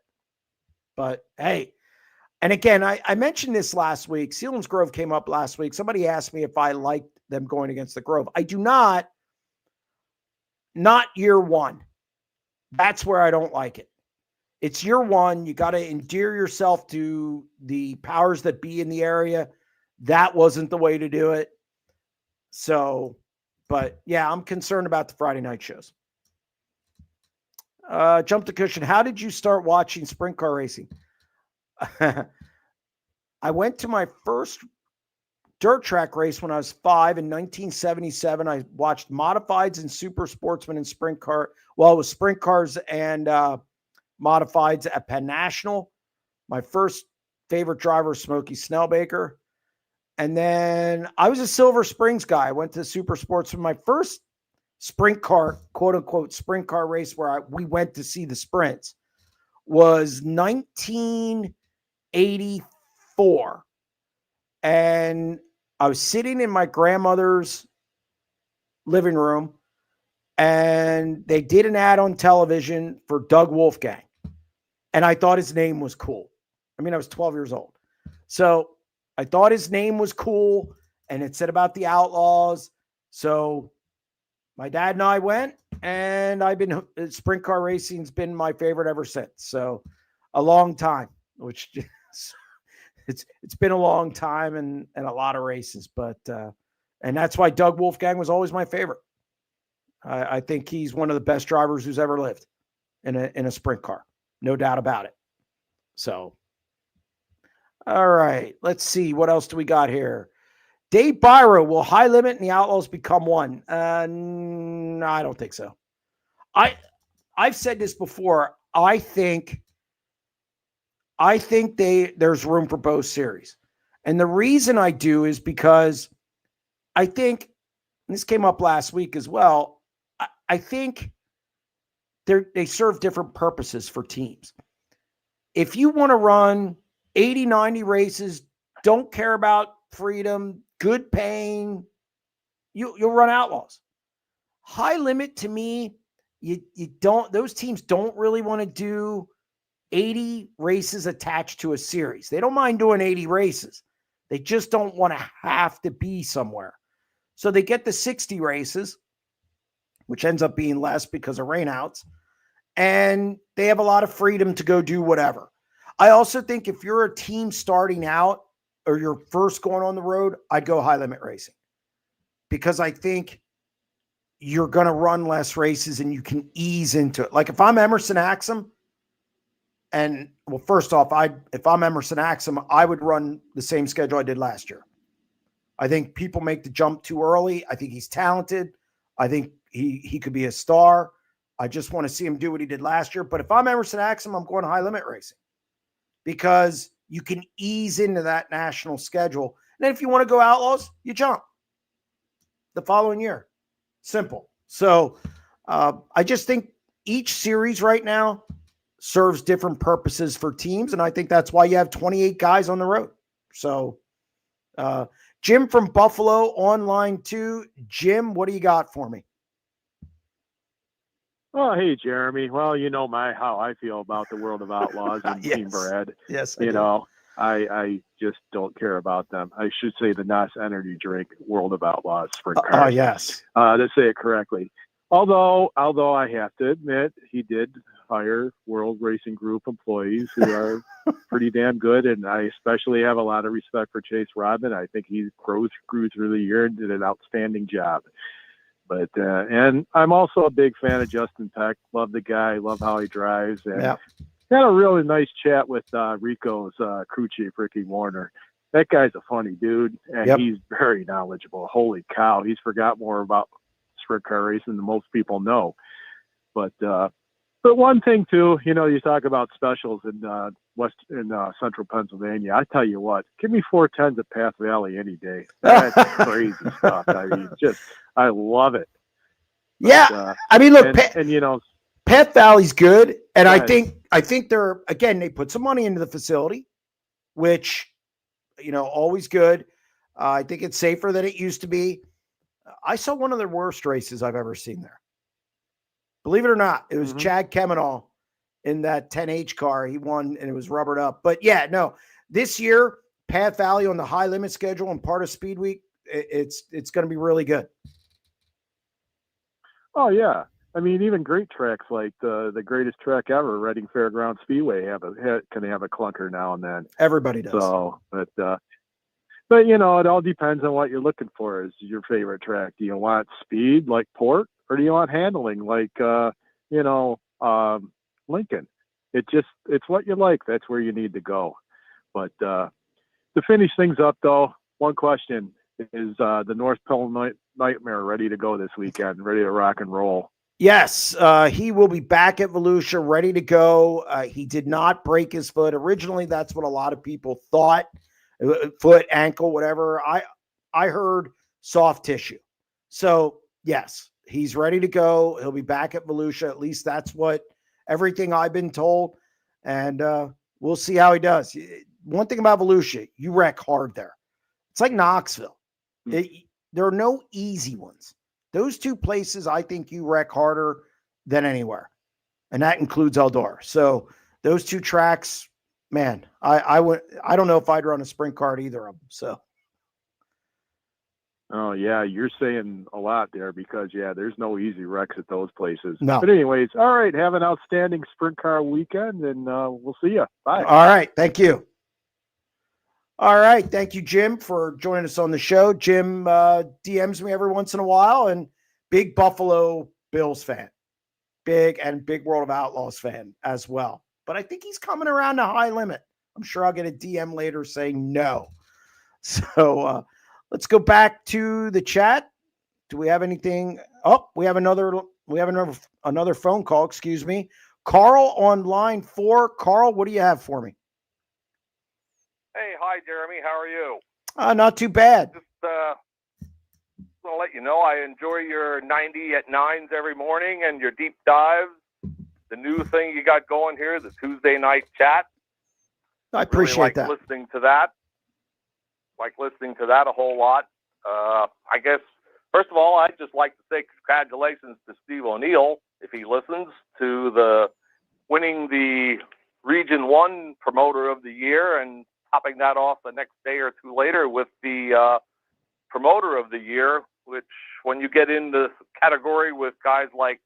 But hey, and again, I mentioned this last week. Sealands Grove came up last week. Somebody asked me if I liked them going against the Grove. I do not year one. That's where I don't like it. It's year one. You got to endear yourself to the powers that be in the area. That wasn't the way to do it. So, but yeah, I'm concerned about the Friday night shows. Jump to Cushion. How did you start watching sprint car racing? I went to my first dirt track race when I was 5 in 1977. I watched modifieds and super sportsmen and sprint car. Well, it was sprint cars and modifieds at Penn National. My first favorite driver was Smokey Snellbaker. And then I was a Silver Springs guy. I went to Super Sports for my first sprint car, quote unquote, sprint car race where we went to see the sprints was 1984. And I was sitting in my grandmother's living room and they did an ad on television for Doug Wolfgang. And I thought his name was cool. I mean, I was 12 years old. So I thought his name was cool and it said about the Outlaws. So my dad and I went, and sprint car racing's been my favorite ever since. So a long time, which it's been a long time and a lot of races, but and that's why Doug Wolfgang was always my favorite. I think he's one of the best drivers who's ever lived in a sprint car. No doubt about it. So, all right, let's see. What else do we got here? Dave Byro, will High Limit and the Outlaws become one? No, I don't think so. I've said this before. I think there's room for both series. And the reason I do is because I think, and this came up last week as well, I think they serve different purposes for teams. If you want to run 80, 90 races, don't care about freedom, good paying, you'll run Outlaws. High Limit, to me, those teams don't really want to do 80 races attached to a series. They don't mind doing 80 races. They just don't want to have to be somewhere. So they get the 60 races, which ends up being less because of rainouts, and they have a lot of freedom to go do whatever. I also think if you're a team starting out or you're first going on the road, I'd go High Limit racing because I think you're going to run less races and you can ease into it. Like if I'm Emerson Axum, and well, first off, if I'm Emerson Axum, I would run the same schedule I did last year. I think people make the jump too early. I think he's talented. I think he could be a star. I just want to see him do what he did last year. But if I'm Emerson Axum, I'm going to high limit racing because you can ease into that national schedule. And then if you want to go outlaws, you jump the following year. Simple. So I just think each series right now serves different purposes for teams. And I think that's why you have 28 guys on the road. So Jim from Buffalo on line 2. Jim, what do you got for me? Oh, hey, Jeremy. Well, you know how I feel about the World of Outlaws and Yes. Team Brad. Yes, you know, I just don't care about them. I should say the NOS Energy Drink World of Outlaws Sprint Car. Oh, yes. To say it correctly. Although I have to admit, he did hire World Racing Group employees who are pretty damn good, and I especially have a lot of respect for Chase Rodman. I think he grew through the year and did an outstanding job. But and I'm also a big fan of Justin Peck. Love the guy. Love how he drives. And had a really nice chat with Rico's crew chief, Ricky Warner. That guy's a funny dude, and he's very knowledgeable. Holy cow, he's forgot more about sprint car racing than most people know. But one thing too, you know, you talk about specials in central Pennsylvania. I tell you what, give me 410s at Path Valley any day. That's crazy stuff. I mean, I love it. But, I mean, look, and you know, Path Valley's good, and I think they're, again, they put some money into the facility, which, you know, always good. I think it's safer than it used to be. I saw one of the worst races I've ever seen there. Believe it or not, it was Chad Kemenall in that 10H car. He won, and it was rubbered up. But yeah, no, this year, Path Valley on the high limit schedule and part of Speed Week, it's going to be really good. Oh yeah, I mean, even great tracks like the greatest track ever, Reading Fairground Speedway, can have a clunker now and then. Everybody does. So, but you know, it all depends on what you're looking for. Is your favorite track? Do you want speed like Port, or do you want handling like Lincoln? It's what you like. That's where you need to go. But to finish things up, though, one question. Is the North Pole Nightmare ready to go this weekend, ready to rock and roll? Yes, he will be back at Volusia, ready to go. He did not break his foot. Originally, that's what a lot of people thought, foot, ankle, whatever. I heard soft tissue. So, yes, he's ready to go. He'll be back at Volusia. At least that's what everything I've been told. And we'll see how he does. One thing about Volusia, you wreck hard there. It's like Knoxville. There are no easy ones. Those two places, I think you wreck harder than anywhere, and that includes Eldora. So those two tracks, man, I don't know if I'd run a sprint car at either of them. So, oh yeah, you're saying a lot there because there's no easy wrecks at those places. No. But anyways, all right, have an outstanding sprint car weekend, and we'll see you. Bye. All right, thank you. All right. Thank you, Jim, for joining us on the show. Jim DMs me every once in a while, and big Buffalo Bills fan, big World of Outlaws fan as well. But I think he's coming around to high limit. I'm sure I'll get a DM later saying no. So let's go back to the chat. Do we have anything? Oh, we have another phone call. Excuse me. Carl on line 4. Carl, what do you have for me? Hey, hi, Jeremy. How are you? Not too bad. Just want to let you know I enjoy your 90 at 9s every morning and your deep dives. The new thing you got going here, the Tuesday night chat. I appreciate that. Listening to that. Like listening to that a whole lot. I guess, first of all, I'd just like to say congratulations to Steve O'Neill, if he listens, to the winning the Region 1 Promoter of the Year and topping that off the next day or two later with the Promoter of the Year, which when you get in the category with guys like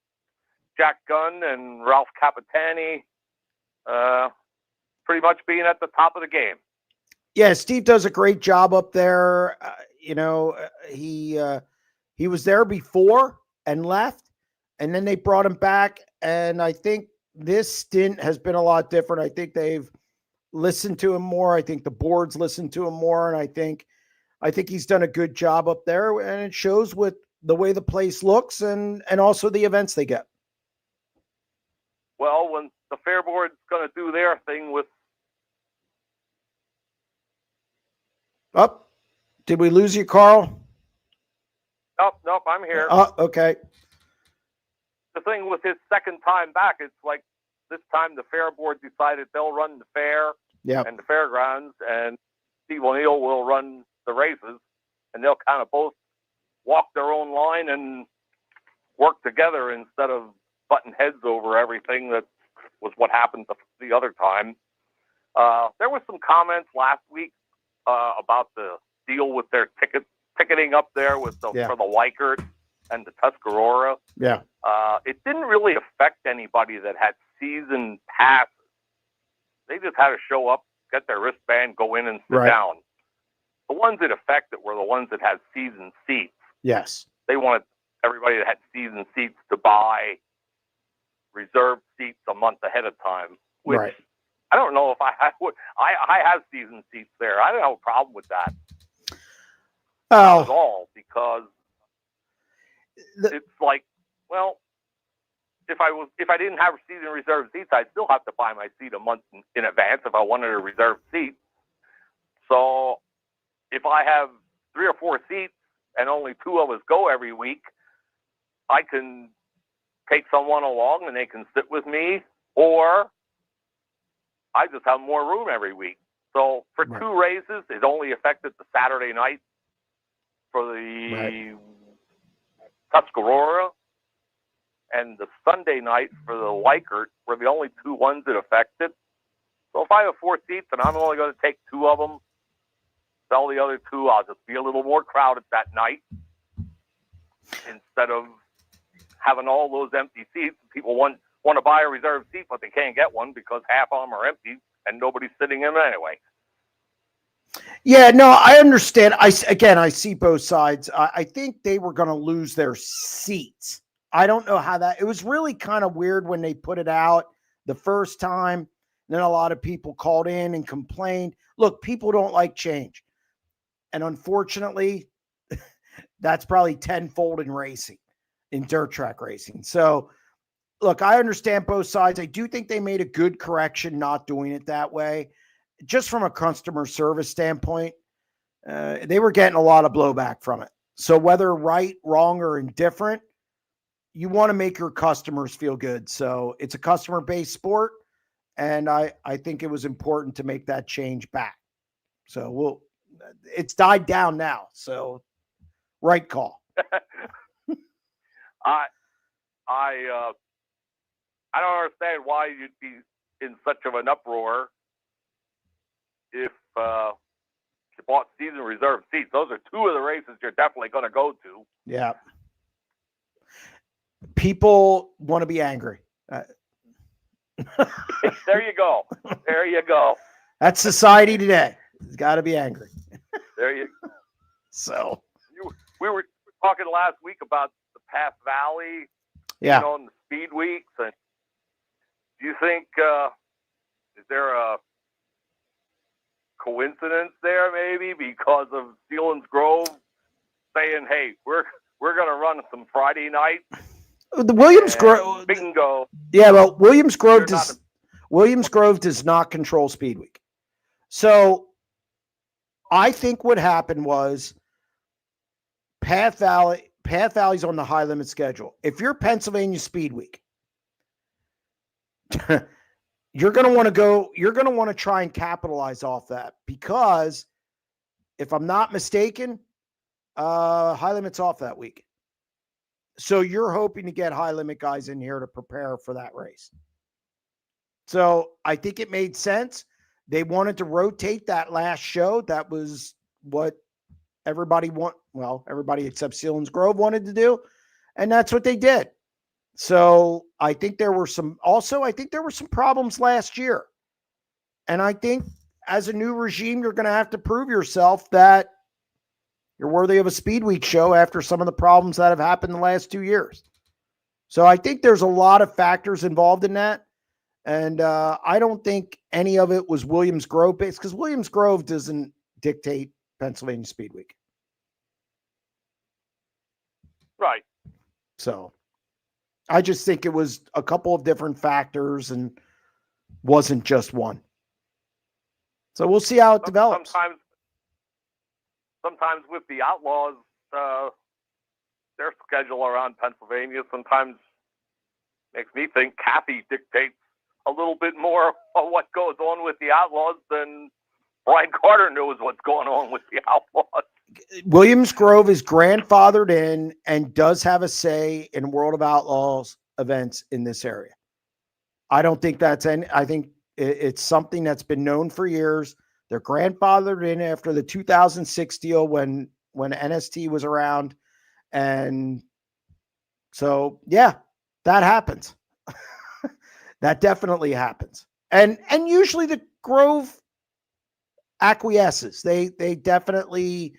Jack Gunn and Ralph Capitani, pretty much being at the top of the game. Yeah, Steve does a great job up there. He was there before and left, and then they brought him back. And I think this stint has been a lot different. I think they've listened to him more. I think the board's listened to him more, and I think he's done a good job up there, and it shows with the way the place looks and also the events they get. well, when the Fair Board's going to do their thing with. Oh, did we lose you, Carl? Nope, I'm here. Oh, okay. The thing with his second time back, it's like this time the Fair Board decided they'll run the fair and the fairgrounds, and Steve O'Neill will run the races, and they'll kind of both walk their own line and work together instead of butting heads over everything. That was what happened the other time. There was some comments last week about the deal with their ticketing up there with for the Weikert and the Tuscarora. Yeah. It didn't really affect anybody that had season passes. They just had to show up, get their wristband, go in and sit down. The ones it affected were the ones that had season seats. Yes. They wanted everybody that had season seats to buy reserved seats a month ahead of time, which I don't know if I have season seats there. I don't have a problem with that. Not at all, because it's like, well, if I didn't have season reserved seats, I'd still have to buy my seat a month in advance if I wanted a reserved seat. So if I have 3 or 4 seats and only 2 of us go every week, I can take someone along and they can sit with me, or I just have more room every week. So for 2 races, it only affected the Saturday night for the Tuscarora, and the Sunday night for the Weikert were the only 2 ones it affected. So if I have 4 seats and I'm only going to take 2 of them, sell the other 2, I'll just be a little more crowded that night instead of having all those empty seats. People want to buy a reserved seat, but they can't get one because half of them are empty and nobody's sitting in them anyway. Yeah, no, I understand. I see both sides. I think they were going to lose their seats. I don't know how it was really kind of weird when they put it out the first time. Then a lot of people called in and complained. Look, people don't like change. And unfortunately, that's probably tenfold in racing, in dirt track racing. So, look, I understand both sides. I do think they made a good correction not doing it that way. Just from a customer service standpoint, they were getting a lot of blowback from it. So whether right, wrong, or indifferent, you want to make your customers feel good. So it's a customer-based sport, and I think it was important to make that change back. So it's died down now. So right call. I don't understand why you'd be in such of an uproar if you bought season reserved seats. Those are 2 of the races you're definitely going to go to. Yeah. People want to be angry. There you go. There you go. That's society today. It's got to be angry. There you go. So we were talking last week about the Path Valley, and the speed weeks. And do you think is there a coincidence there maybe because of Sealands Grove saying, "Hey, we're going to run some Friday night"? The Williams Grove bingo. Yeah, well, Williams Grove does not control Speed Week. So I think what happened was Path Valley's on the high limit schedule. If you're Pennsylvania Speed Week, you're going to want to try and capitalize off that, because if I'm not mistaken, high limit's off that week. So you're hoping to get high limit guys in here to prepare for that race. So I think it made sense. They wanted to rotate that last show. That was what everybody except Sealands Grove wanted to do. And that's what they did. So I think there were some problems last year. And I think as a new regime, you're going to have to prove yourself that you're worthy of a Speed Week show after some of the problems that have happened the last 2 years. So I think there's a lot of factors involved in that. And I don't think any of it was Williams Grove based, because Williams Grove doesn't dictate Pennsylvania Speed Week. Right. So I just think it was a couple of different factors and wasn't just one. So we'll see how it develops. Sometimes with the Outlaws, their schedule around Pennsylvania sometimes makes me think Kathy dictates a little bit more of what goes on with the Outlaws than Brian Carter knows what's going on with the Outlaws. Williams Grove is grandfathered in and does have a say in World of Outlaws events in this area. I don't think that's any, I think it's something that's been known for years. They're grandfathered in after the 2006 deal when NST was around. And so, yeah, that happens. That definitely happens. And usually the Grove acquiesces. They definitely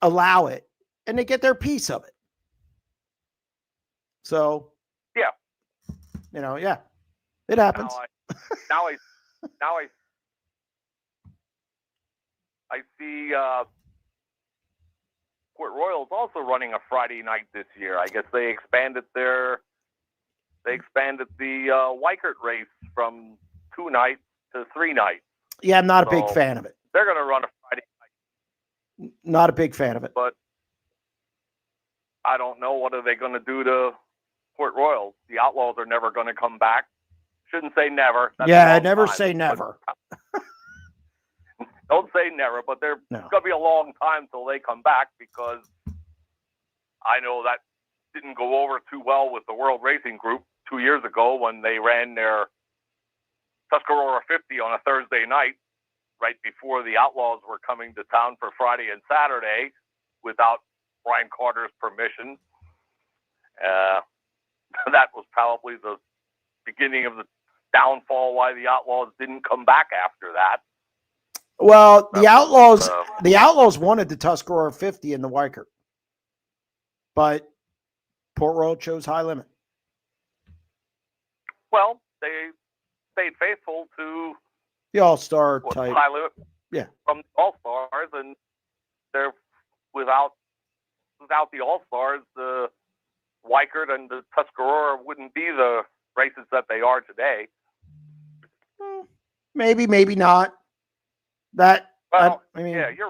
allow it and they get their piece of it. So, yeah, yeah, it happens. Now I see Port Royal's also running a Friday night this year. I guess they expanded the Weikert race from 2 nights to 3 nights. Yeah, I'm not a big fan of it. They're going to run a Friday night. Not a big fan of it. But I don't know, what are they going to do to Port Royal? The Outlaws are never going to come back. Shouldn't say never. That's never say never. Don't say never, but there's going to be a long time till they come back, because I know that didn't go over too well with the World Racing Group 2 years ago when they ran their Tuscarora 50 on a Thursday night right before the Outlaws were coming to town for Friday and Saturday without Brian Carter's permission. That was probably the beginning of the downfall why the Outlaws didn't come back after that. Well, the Outlaws wanted the Tuscarora 50 in the Weikert, but Port Royal chose High Limit. Well, they stayed faithful to the All-Star type. High Limit, from the All-Stars, and they're without the All-Stars, the Weikert and the Tuscarora wouldn't be the races that they are today. Maybe not. Well, I mean, yeah, you're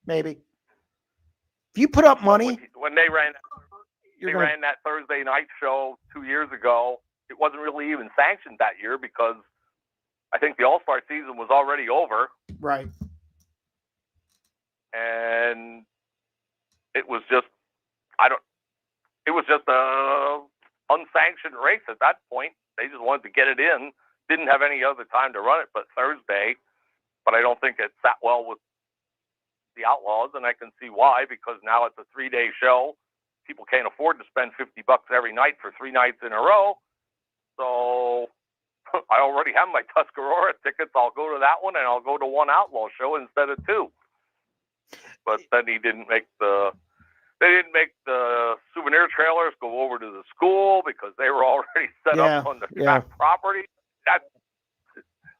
maybe. If you put up money, when they ran that Thursday night show 2 years ago, it wasn't really even sanctioned that year because I think the All-Star season was already over. Right. And it was just a unsanctioned race at that point. They just wanted to get it in. Didn't have any other time to run it but Thursday. But I don't think it sat well with the Outlaws, and I can see why, because now it's a 3-day show. People can't afford to spend $50 every night for 3 nights in a row. So I already have my Tuscarora tickets. I'll go to that one, and I'll go to one Outlaw show instead of 2. But then they didn't make the souvenir trailers go over to the school because they were already set up on the track property.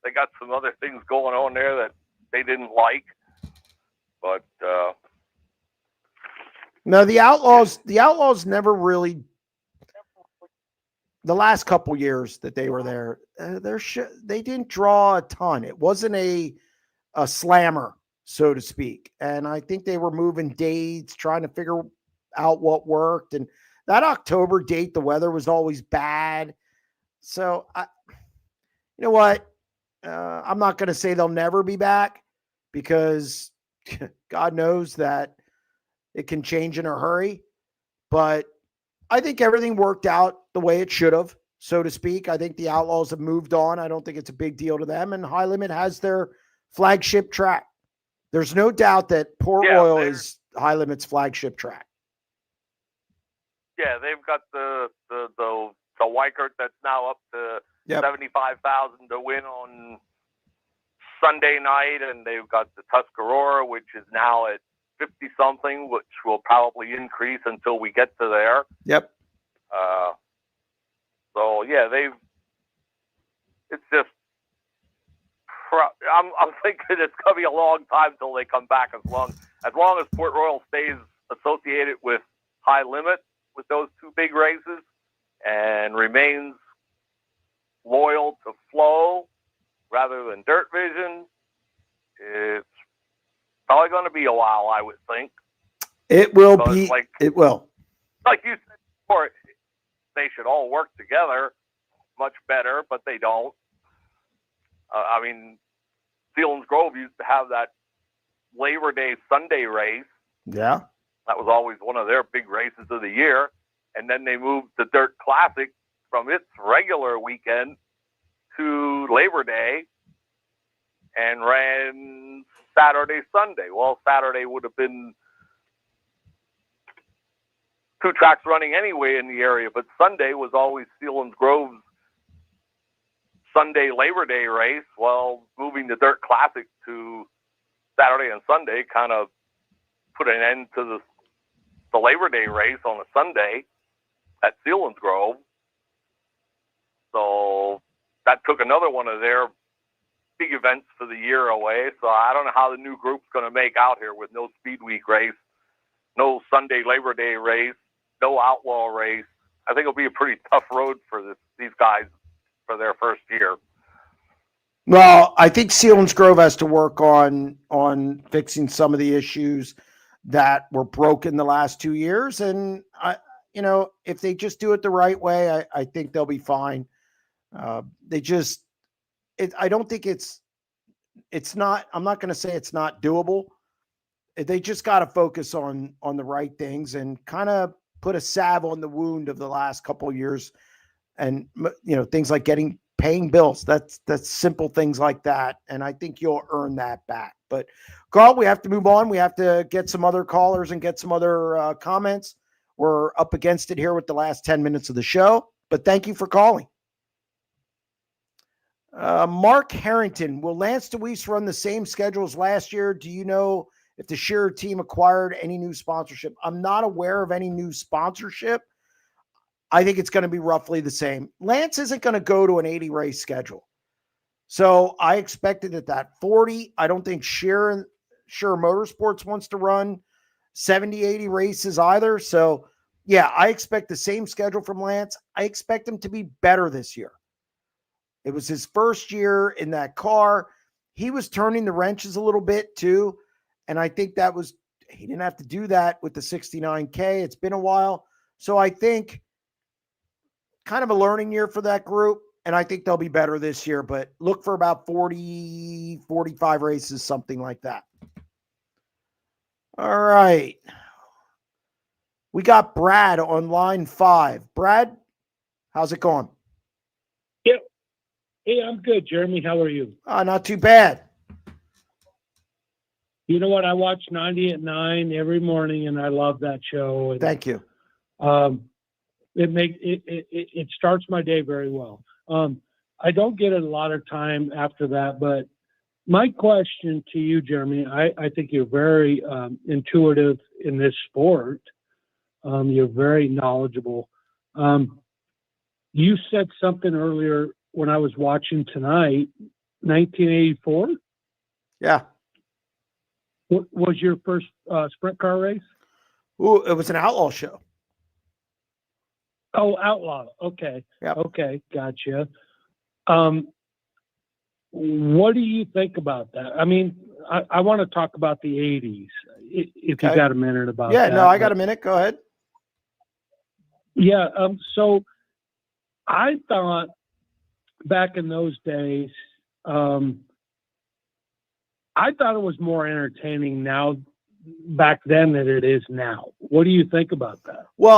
They got some other things going on there that they didn't like. But no, the Outlaws never really. The last couple years that they were there, they didn't draw a ton. It wasn't a slammer, so to speak. And I think they were moving dates, trying to figure out what worked. And that October date, the weather was always bad. So you know what? I'm not going to say they'll never be back, because God knows that it can change in a hurry. But I think everything worked out the way it should have, so to speak. I think the Outlaws have moved on. I don't think it's a big deal to them. And High Limit has their flagship track. There's no doubt that Port Royal is High Limit's flagship track. Yeah, they've got the Weikert that's now up to 75,000 to win on Sunday night, and they've got the Tuscarora, which is now at 50-something, which will probably increase until we get to there. Yep. So yeah, it's just. I'm thinking it's gonna be a long time till they come back. As long as Port Royal stays associated with High Limit with those 2 big races, and remains loyal to flow rather than dirt vision, it's probably going to be a while, I would think. It will So be. it's like, It will. like you said before, they should all work together much better, but they don't. I mean, Sealands Grove used to have that Labor Day Sunday race. Yeah. That was always one of their big races of the year. And then they moved the Dirt Classic from its regular weekend to Labor Day and ran Saturday, Sunday. Well, Saturday would have been 2 tracks running anyway in the area, but Sunday was always Sealands Grove's Sunday Labor Day race. Well, moving the Dirt Classic to Saturday and Sunday kind of put an end to the Labor Day race on a Sunday at Sealands Grove. So that took another one of their big events for the year away. So I don't know how the new group's going to make out here with no Speed Week race, no Sunday Labor Day race, no Outlaw race. I think it'll be a pretty tough road for these guys for their first year. Well, I think Sealands Grove has to work on fixing some of the issues that were broken the last 2 years. And, if they just do it the right way, I think they'll be fine. I don't think it's not, I'm not going to say it's not doable. They just got to focus on the right things and kind of put a salve on the wound of the last couple of years. And, things like paying bills, that's simple things like that. And I think you'll earn that back. But Carl, we have to move on. We have to get some other callers and get some other comments. We're up against it here with the last 10 minutes of the show, but thank you for calling. Mark Harrington, will Lance DeWeese run the same schedule as last year? Do you know if the Shearer team acquired any new sponsorship? I'm not aware of any new sponsorship. I think it's going to be roughly the same. Lance isn't going to go to an 80 race schedule. So I expected it that 40. I don't think Shearer Motorsports wants to run 70, 80 races either. So yeah, I expect the same schedule from Lance. I expect him to be better this year. It was his first year in that car. He was turning the wrenches a little bit too. And I think he didn't have to do that with the 69K. It's been a while. So I think kind of a learning year for that group. And I think they'll be better this year, but look for about 40, 45 races, something like that. All right. We got Brad on line 5. Brad, how's it going? Yep. Hey, I'm good, Jeremy. How are you? Not too bad. You know what? I watch 90 at 9 every morning, and I love that show. And, thank you. It starts my day very well. I don't get a lot of time after that, but my question to you, Jeremy, I think you're very intuitive in this sport. You're very knowledgeable. You said something earlier when I was watching tonight, 1984? Yeah. What was your first sprint car race? Ooh, it was an outlaw show. Oh, outlaw. Okay. Yep. Okay. Gotcha. What do you think about that? I mean, I want to talk about the 80s, if you got a minute about that. Yeah, no, I got a minute. Go ahead. Yeah. So I thought back in those days, I thought it was more entertaining back then than it is now. What do you think about that? Well,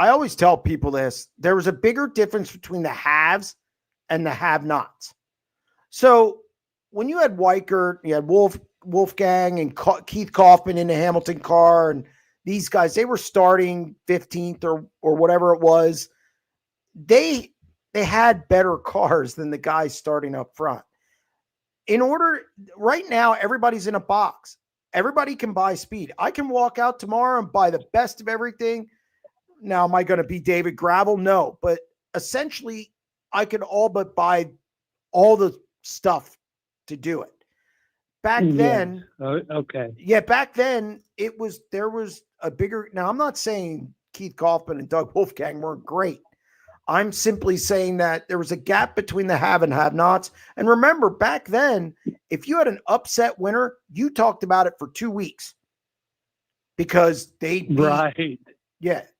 I always tell people this. There was a bigger difference between the haves and the have-nots. So when you had Weichert, you had Wolfgang and Keith Kaufman in the Hamilton car, and these guys, they were starting 15th or whatever it was. They had better cars than the guys starting up front. Right now, everybody's in a box. Everybody can buy speed. I can walk out tomorrow and buy the best of everything. Now, am I going to be David Gravel? No, but essentially I could all but buy all the stuff to do it. Back then, okay. Yeah, back then there was a bigger. Now, I'm not saying Keith Kaufman and Doug Wolfgang weren't great. I'm simply saying that there was a gap between the have and have-nots. And remember, back then, if you had an upset winner, you talked about it for 2 weeks because they beat,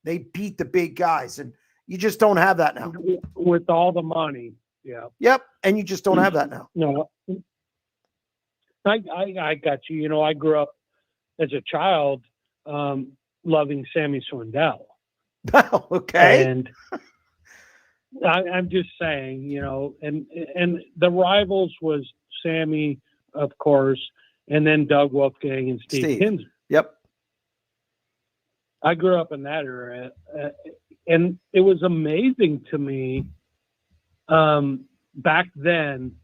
they beat the big guys, and you just don't have that now. With all the money. Yeah. Yep. And you just don't have that now. No. I got you. You know, I grew up as a child loving Sammy Swindell. Okay. And I'm just saying, you know, and the rivals was Sammy, of course, and then Doug Wolfgang and Steve Kinzer. Yep. I grew up in that era, and it was amazing to me back then.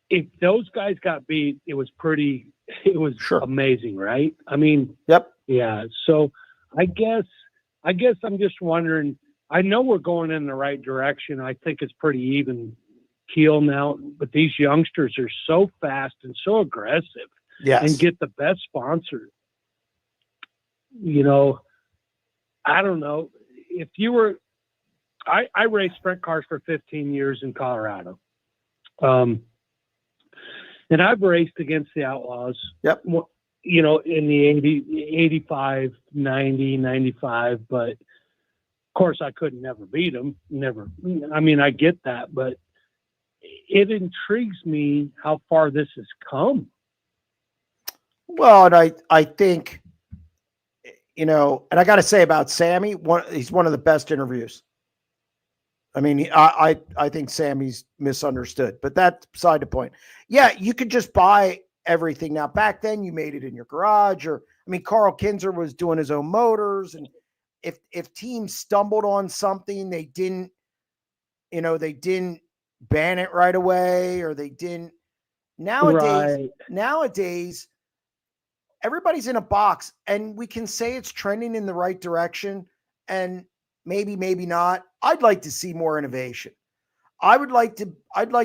If those guys got beat, it was amazing, right? I mean, yep. Yeah. So I guess I'm just wondering, I know we're going in the right direction. I think it's pretty even keel now, but these youngsters are so fast and so aggressive, and get the best sponsors. You know, I don't know if you were, I raced sprint cars for 15 years in Colorado. And I've raced against the Outlaws. Yep. You know, in the 85, 90, 95, but of course I could never beat them. Never. I mean, I get that, but it intrigues me how far this has come. Well, and I think, you know, and I got to say about Sammy, he's one of the best interviews. I mean, I think Sammy's misunderstood, but that's beside the point. Yeah, you could just buy everything now. Back then, you made it in your garage, or I mean, Carl Kinzer was doing his own motors, and if teams stumbled on something, they didn't ban it right away, or they didn't. Nowadays, everybody's in a box, and we can say it's trending in the right direction, and maybe not. I'd like to see more innovation. I'd like to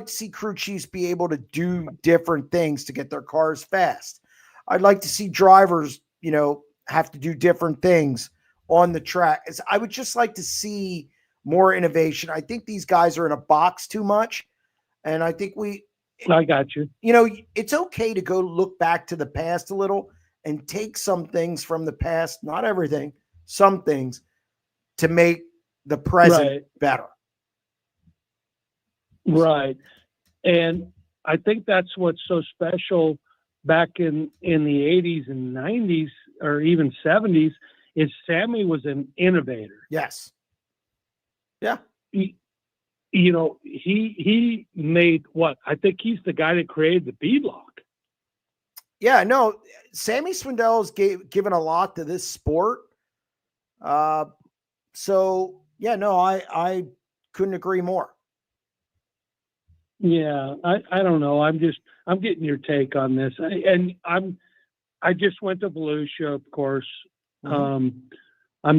see crew chiefs be able to do different things to get their cars fast. I'd like to see drivers, you know, have to do different things on the track. I would just like to see more innovation. I think these guys are in a box too much. And I think I got you. You know, it's okay to go look back to the past a little and take some things from the past, not everything, some things, to make the present better. Right. And I think that's what's so special back in the 80s and 90s, or even 70s, is Sammy was an innovator. Yes. Yeah. He made what? I think he's the guy that created the beadlock. Yeah, no, Sammy Swindell's given a lot to this sport. So yeah, no, I couldn't agree more. Yeah, I don't know. I'm getting your take on this, I just went to Volusia, of course. I'm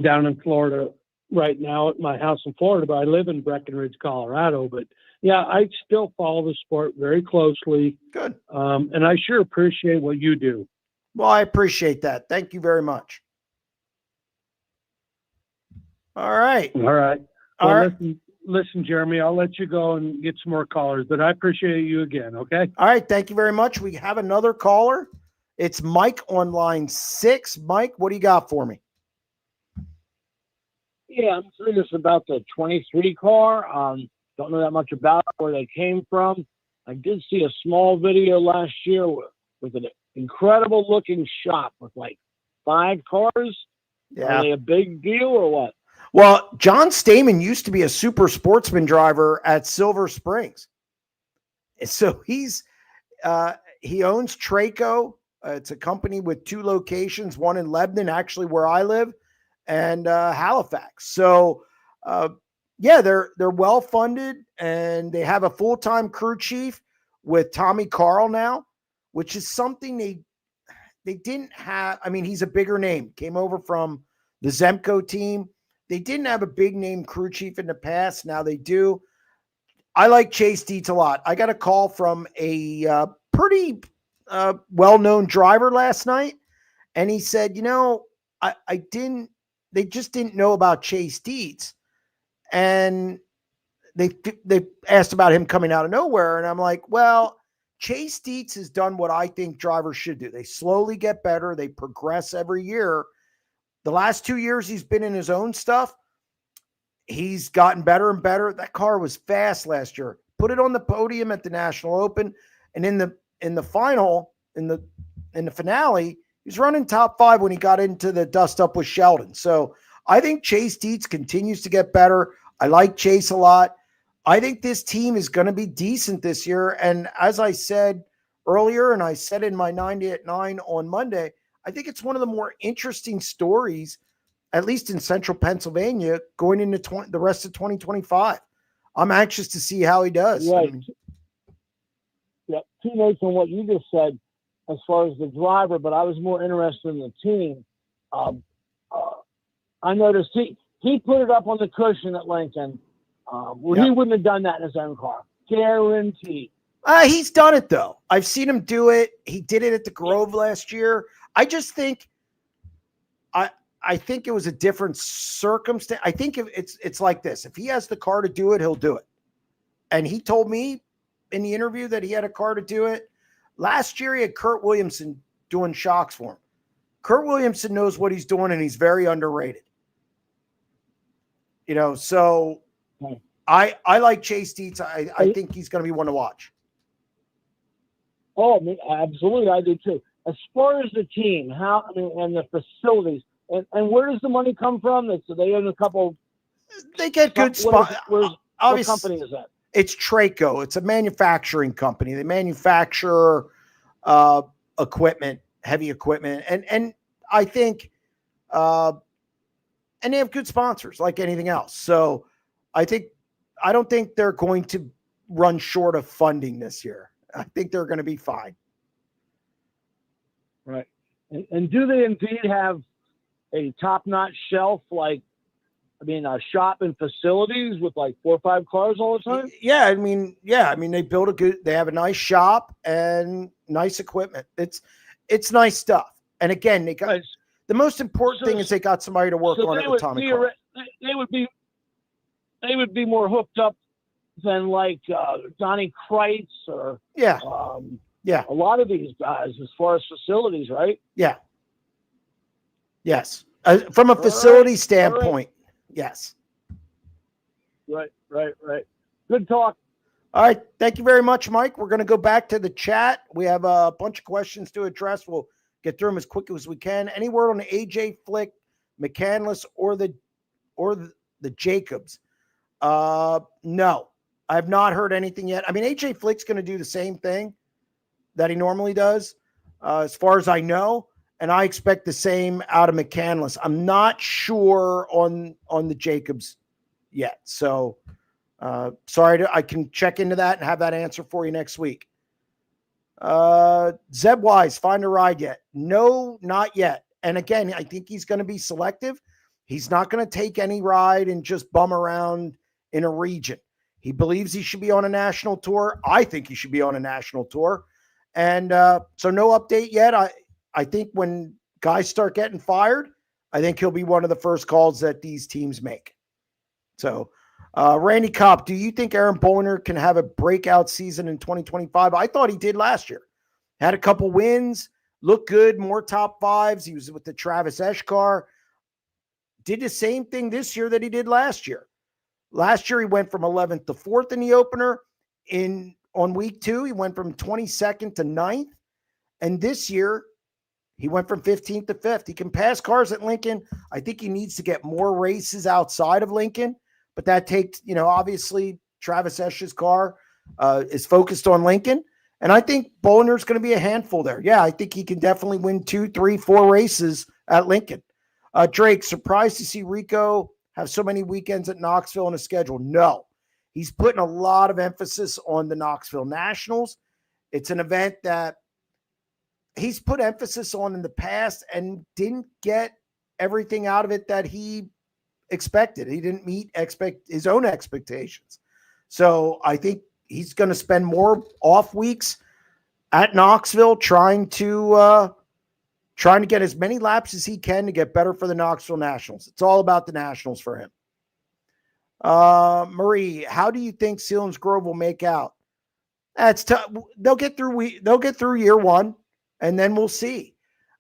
down in Florida right now at my house in Florida, but I live in Breckenridge, Colorado. But yeah, I still follow the sport very closely. Good. And I sure appreciate what you do. Well, I appreciate that. Thank you very much. All right. Listen, Jeremy, I'll let you go and get some more callers, but I appreciate you again. Okay. All right. Thank you very much. We have another caller. It's Mike on line 6. Mike, what do you got for me? Yeah, I'm curious about the 23 car. Don't know that much about it, where they came from. I did see a small video last year with an incredible looking shop with like 5 cars. Yeah. Are they a big deal or what? Well, John Stamen used to be a super sportsman driver at Silver Springs. So he owns Traco. It's a company with 2 locations, one in Lebanon, actually where I live, and Halifax. So yeah, they're well funded, and they have a full-time crew chief with Tommy Carl now, which is something they didn't have. I mean, he's a bigger name, came over from the Zemco team. They didn't have a big name crew chief in the past. Now they do. I like Chase Dietz a lot. I got a call from a pretty well-known driver last night, and he said, you know, I didn't they just didn't know about Chase Dietz, and they asked about him coming out of nowhere, and I'm like, well, Chase Dietz has done what I think drivers should do. They slowly get better. They progress every year. The last 2 years he's been in his own stuff, he's gotten better and better. That car was fast last year. Put it on the podium at the National Open, and in the final, in the finale, he's running top 5 when he got into the dust up with Sheldon. So I think Chase Dietz continues to get better. I like Chase a lot. I think this team is going to be decent this year. And as I said earlier, and I said in my 90 at 9 on Monday, I think it's one of the more interesting stories, at least in central Pennsylvania, going into the rest of 2025. I'm anxious to see how he does. Right. Yeah, 2 notes on what you just said as far as the driver, but I was more interested in the team. I noticed he put it up on the cushion at Lincoln. He wouldn't have done that in his own car. Guaranteed. He's done it, though. I've seen him do it. He did it at the Grove last year. I just think I think it was a different circumstance. I think it's like this. If he has the car to do it, he'll do it. And he told me in the interview that he had a car to do it. Last year, he had Kurt Williamson doing shocks for him. Kurt Williamson knows what he's doing, and he's very underrated. So I like Chase Dietz. I think he's going to be one to watch. Oh, absolutely. I do too. As far as the team, and the facilities, and where does the money come from? So they own a couple. They get good spots. What company is that? It's Traco. It's a manufacturing company. They manufacture equipment, heavy equipment, and I think, and they have good sponsors like anything else. So I don't think they're going to run short of funding this year. I think they're going to be fine. Right. And do they indeed have a top-notch shelf, shop and facilities with like 4 or 5 cars all the time? Yeah. They build they have a nice shop and nice equipment. It's nice stuff. And again, they got the most important thing is they got somebody to work on it with Tommy Clark. They would be more hooked up than like Donnie Kreitz or a lot of these guys as far as facilities, right? Yeah. Yes. From a facility standpoint, yes. Right. Good talk. All right. Thank you very much, Mike. We're going to go back to the chat. We have a bunch of questions to address. We'll get through them as quick as we can. Any word on the AJ Flick, McCandless, or the Jacobs? No. I have not heard anything yet. AJ Flick's going to do the same thing that he normally does, as far as I know, and I expect the same out of McCandless. I'm not sure on the Jacobs yet, so sorry. I can check into that and have that answer for you next week. Zeb Wise, find a ride yet? No, not yet. And again, I think he's going to be selective. He's not going to take any ride and just bum around in a region. He believes he should be on a national tour. I think he should be on a national tour. And so no update yet. I think when guys start getting fired, I think he'll be one of the first calls that these teams make. So Randy Kopp, do you think Aaron Bowler can have a breakout season in 2025? I thought he did last year. Had a couple wins, looked good, more top 5s. He was with the Travis Esch car. Did the same thing this year that he did last year. Last year, he went from 11th to 4th in the opener. On week 2, he went from 22nd to 9th. And this year, he went from 15th to 5th. He can pass cars at Lincoln. I think he needs to get more races outside of Lincoln. But that takes, obviously, Travis Esch's car is focused on Lincoln. And I think Bollner's going to be a handful there. Yeah, I think he can definitely win 2, 3, 4 races at Lincoln. Drake, surprised to see Rico have so many weekends at Knoxville on his schedule. No, he's putting a lot of emphasis on the Knoxville Nationals. It's an event that he's put emphasis on in the past and didn't get everything out of it that he expected. He didn't meet his own expectations. So I think he's going to spend more off weeks at Knoxville trying to trying to get as many laps as he can to get better for the Knoxville Nationals. It's all about the Nationals for him. Marie, how do you think Sealands Grove will make out? That's tough. They'll get through year one, and then we'll see.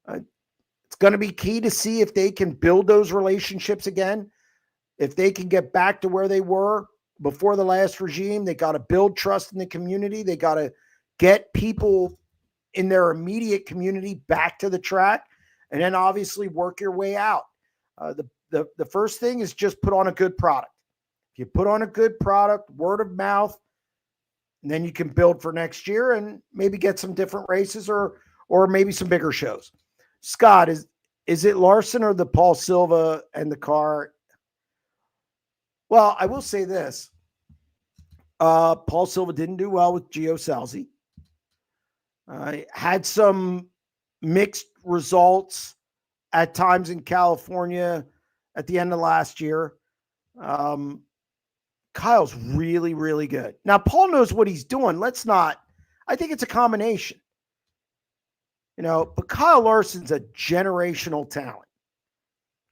It's going to be key to see if they can build those relationships again. If they can get back to where they were before the last regime, they got to build trust in the community. They got to get people in their immediate community back to the track, and then obviously work your way out. The first thing is just put on a good product. If you put on a good product, word of mouth, and then you can build for next year and maybe get some different races or maybe some bigger shows. Scott, is it Larson or the Paul Silva and the car? Well, I will say this. Paul Silva didn't do well with Gio Salzi. Had some mixed results at times in California at the end of last year. Kyle's really, really good. Now, Paul knows what he's doing. I think it's a combination. But Kyle Larson's a generational talent.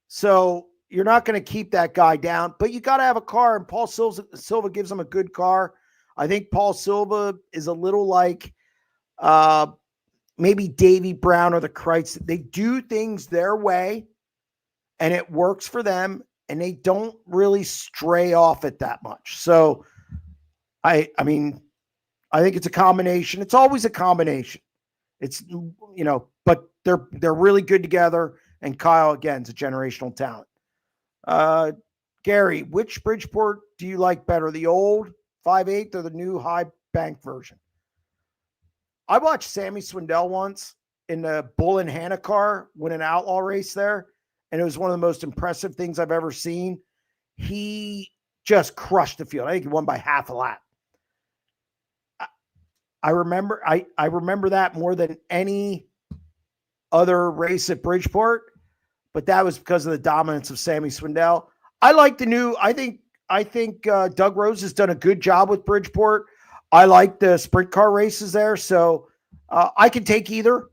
So you're not going to keep that guy down, but you got to have a car, and Paul Silva gives him a good car. I think Paul Silva is a little like maybe Davey Brown or the Kreitz. They do things their way, and it works for them, and they don't really stray off it that much. So I mean, I think it's a combination. It's always a combination. It's, but they're really good together. And Kyle, again, is a generational talent. Gary, which Bridgeport do you like better, the old 5.8 or the new high bank version? I watched Sammy Swindell once in the Bull and Hannah car win an outlaw race there, and it was one of the most impressive things I've ever seen. He just crushed the field. I think he won by half a lap. I remember that more than any other race at Bridgeport, but that was because of the dominance of Sammy Swindell. I like the new. I think Doug Rose has done a good job with Bridgeport. I like the sprint car races there, so I can take either.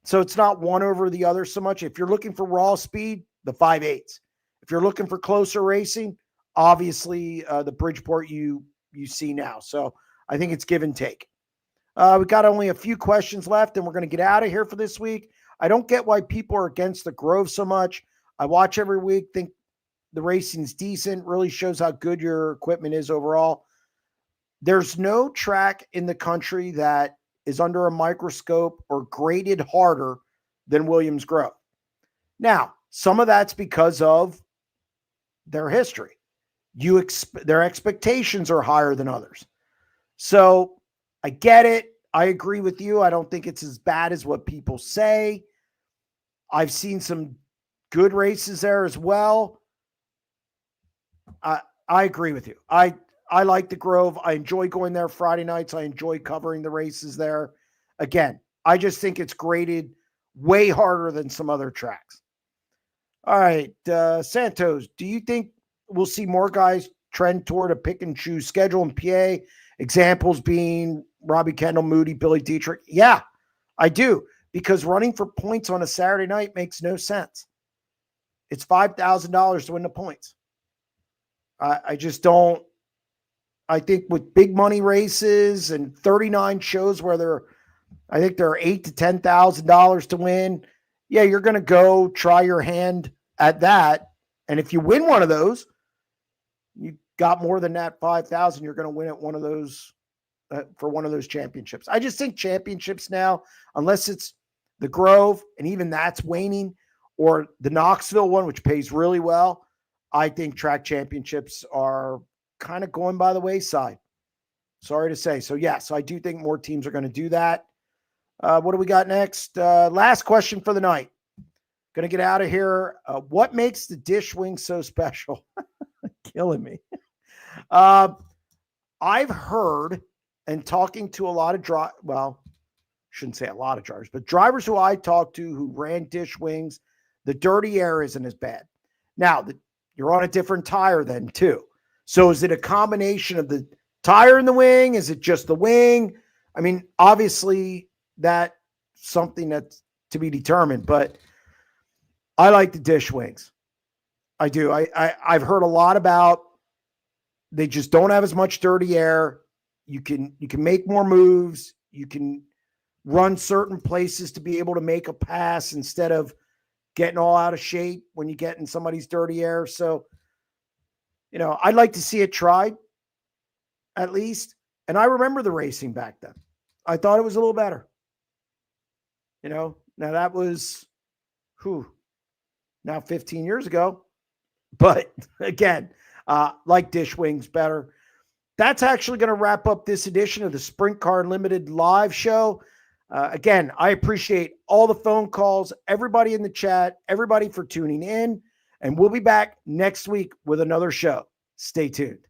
So it's not one over the other so much. If you're looking for raw speed, the 5.8s. If you're looking for closer racing, obviously the Bridgeport you see now. So I think it's give and take. We got only a few questions left, and we're going to get out of here for this week. I don't get why people are against the Grove so much. I watch every week, think the racing's decent, really shows how good your equipment is overall. There's no track in the country that is under a microscope or graded harder than Williams Grove. Now, some of that's because of their history. Their expectations are higher than others. So I get it. I agree with you. I don't think it's as bad as what people say. I've seen some good races there as well. I agree with you. I like the Grove. I enjoy going there Friday nights. I enjoy covering the races there. Again, I just think it's graded way harder than some other tracks. All right, Santos, do you think we'll see more guys trend toward a pick and choose schedule in PA? Examples being Robbie Kendall, Moody, Billy Dietrich. Yeah, I do, because running for points on a Saturday night makes no sense. It's $5,000 to win the points. I just don't. I think with big money races and 39 shows where I think there are $8,000 to $10,000 to win. Yeah, you're going to go try your hand at that. And if you win one of those, you got more than that 5,000. You're going to win at one of those for one of those championships. I just think championships now, unless it's the Grove, and even that's waning, or the Knoxville one, which pays really well, I think track championships are kind of going by the wayside. Sorry to say. So yes, I do think more teams are going to do that. What do we got next? Last question for the night. Going to get out of here. What makes the dish wing so special? Killing me. I've heard, and talking to a lot of shouldn't say a lot of drivers, but drivers who I talked to who ran dish wings, the dirty air isn't as bad. Now, you're on a different tire then too. So is it a combination of the tire in the wing? Is it just the wing? I mean, obviously that's something that's to be determined, but I like the dish wings. I do. I've heard a lot about they just don't have as much dirty air. You can make more moves. You can run certain places to be able to make a pass instead of getting all out of shape when you get in somebody's dirty air. So, I'd like to see it tried at least. And I remember the racing back then. I thought it was a little better. Now that was now 15 years ago. But again, like dish wings better. That's actually going to wrap up this edition of the Sprint Car Unlimited live show. Again, I appreciate all the phone calls, everybody in the chat, everybody for tuning in, and we'll be back next week with another show. Stay tuned.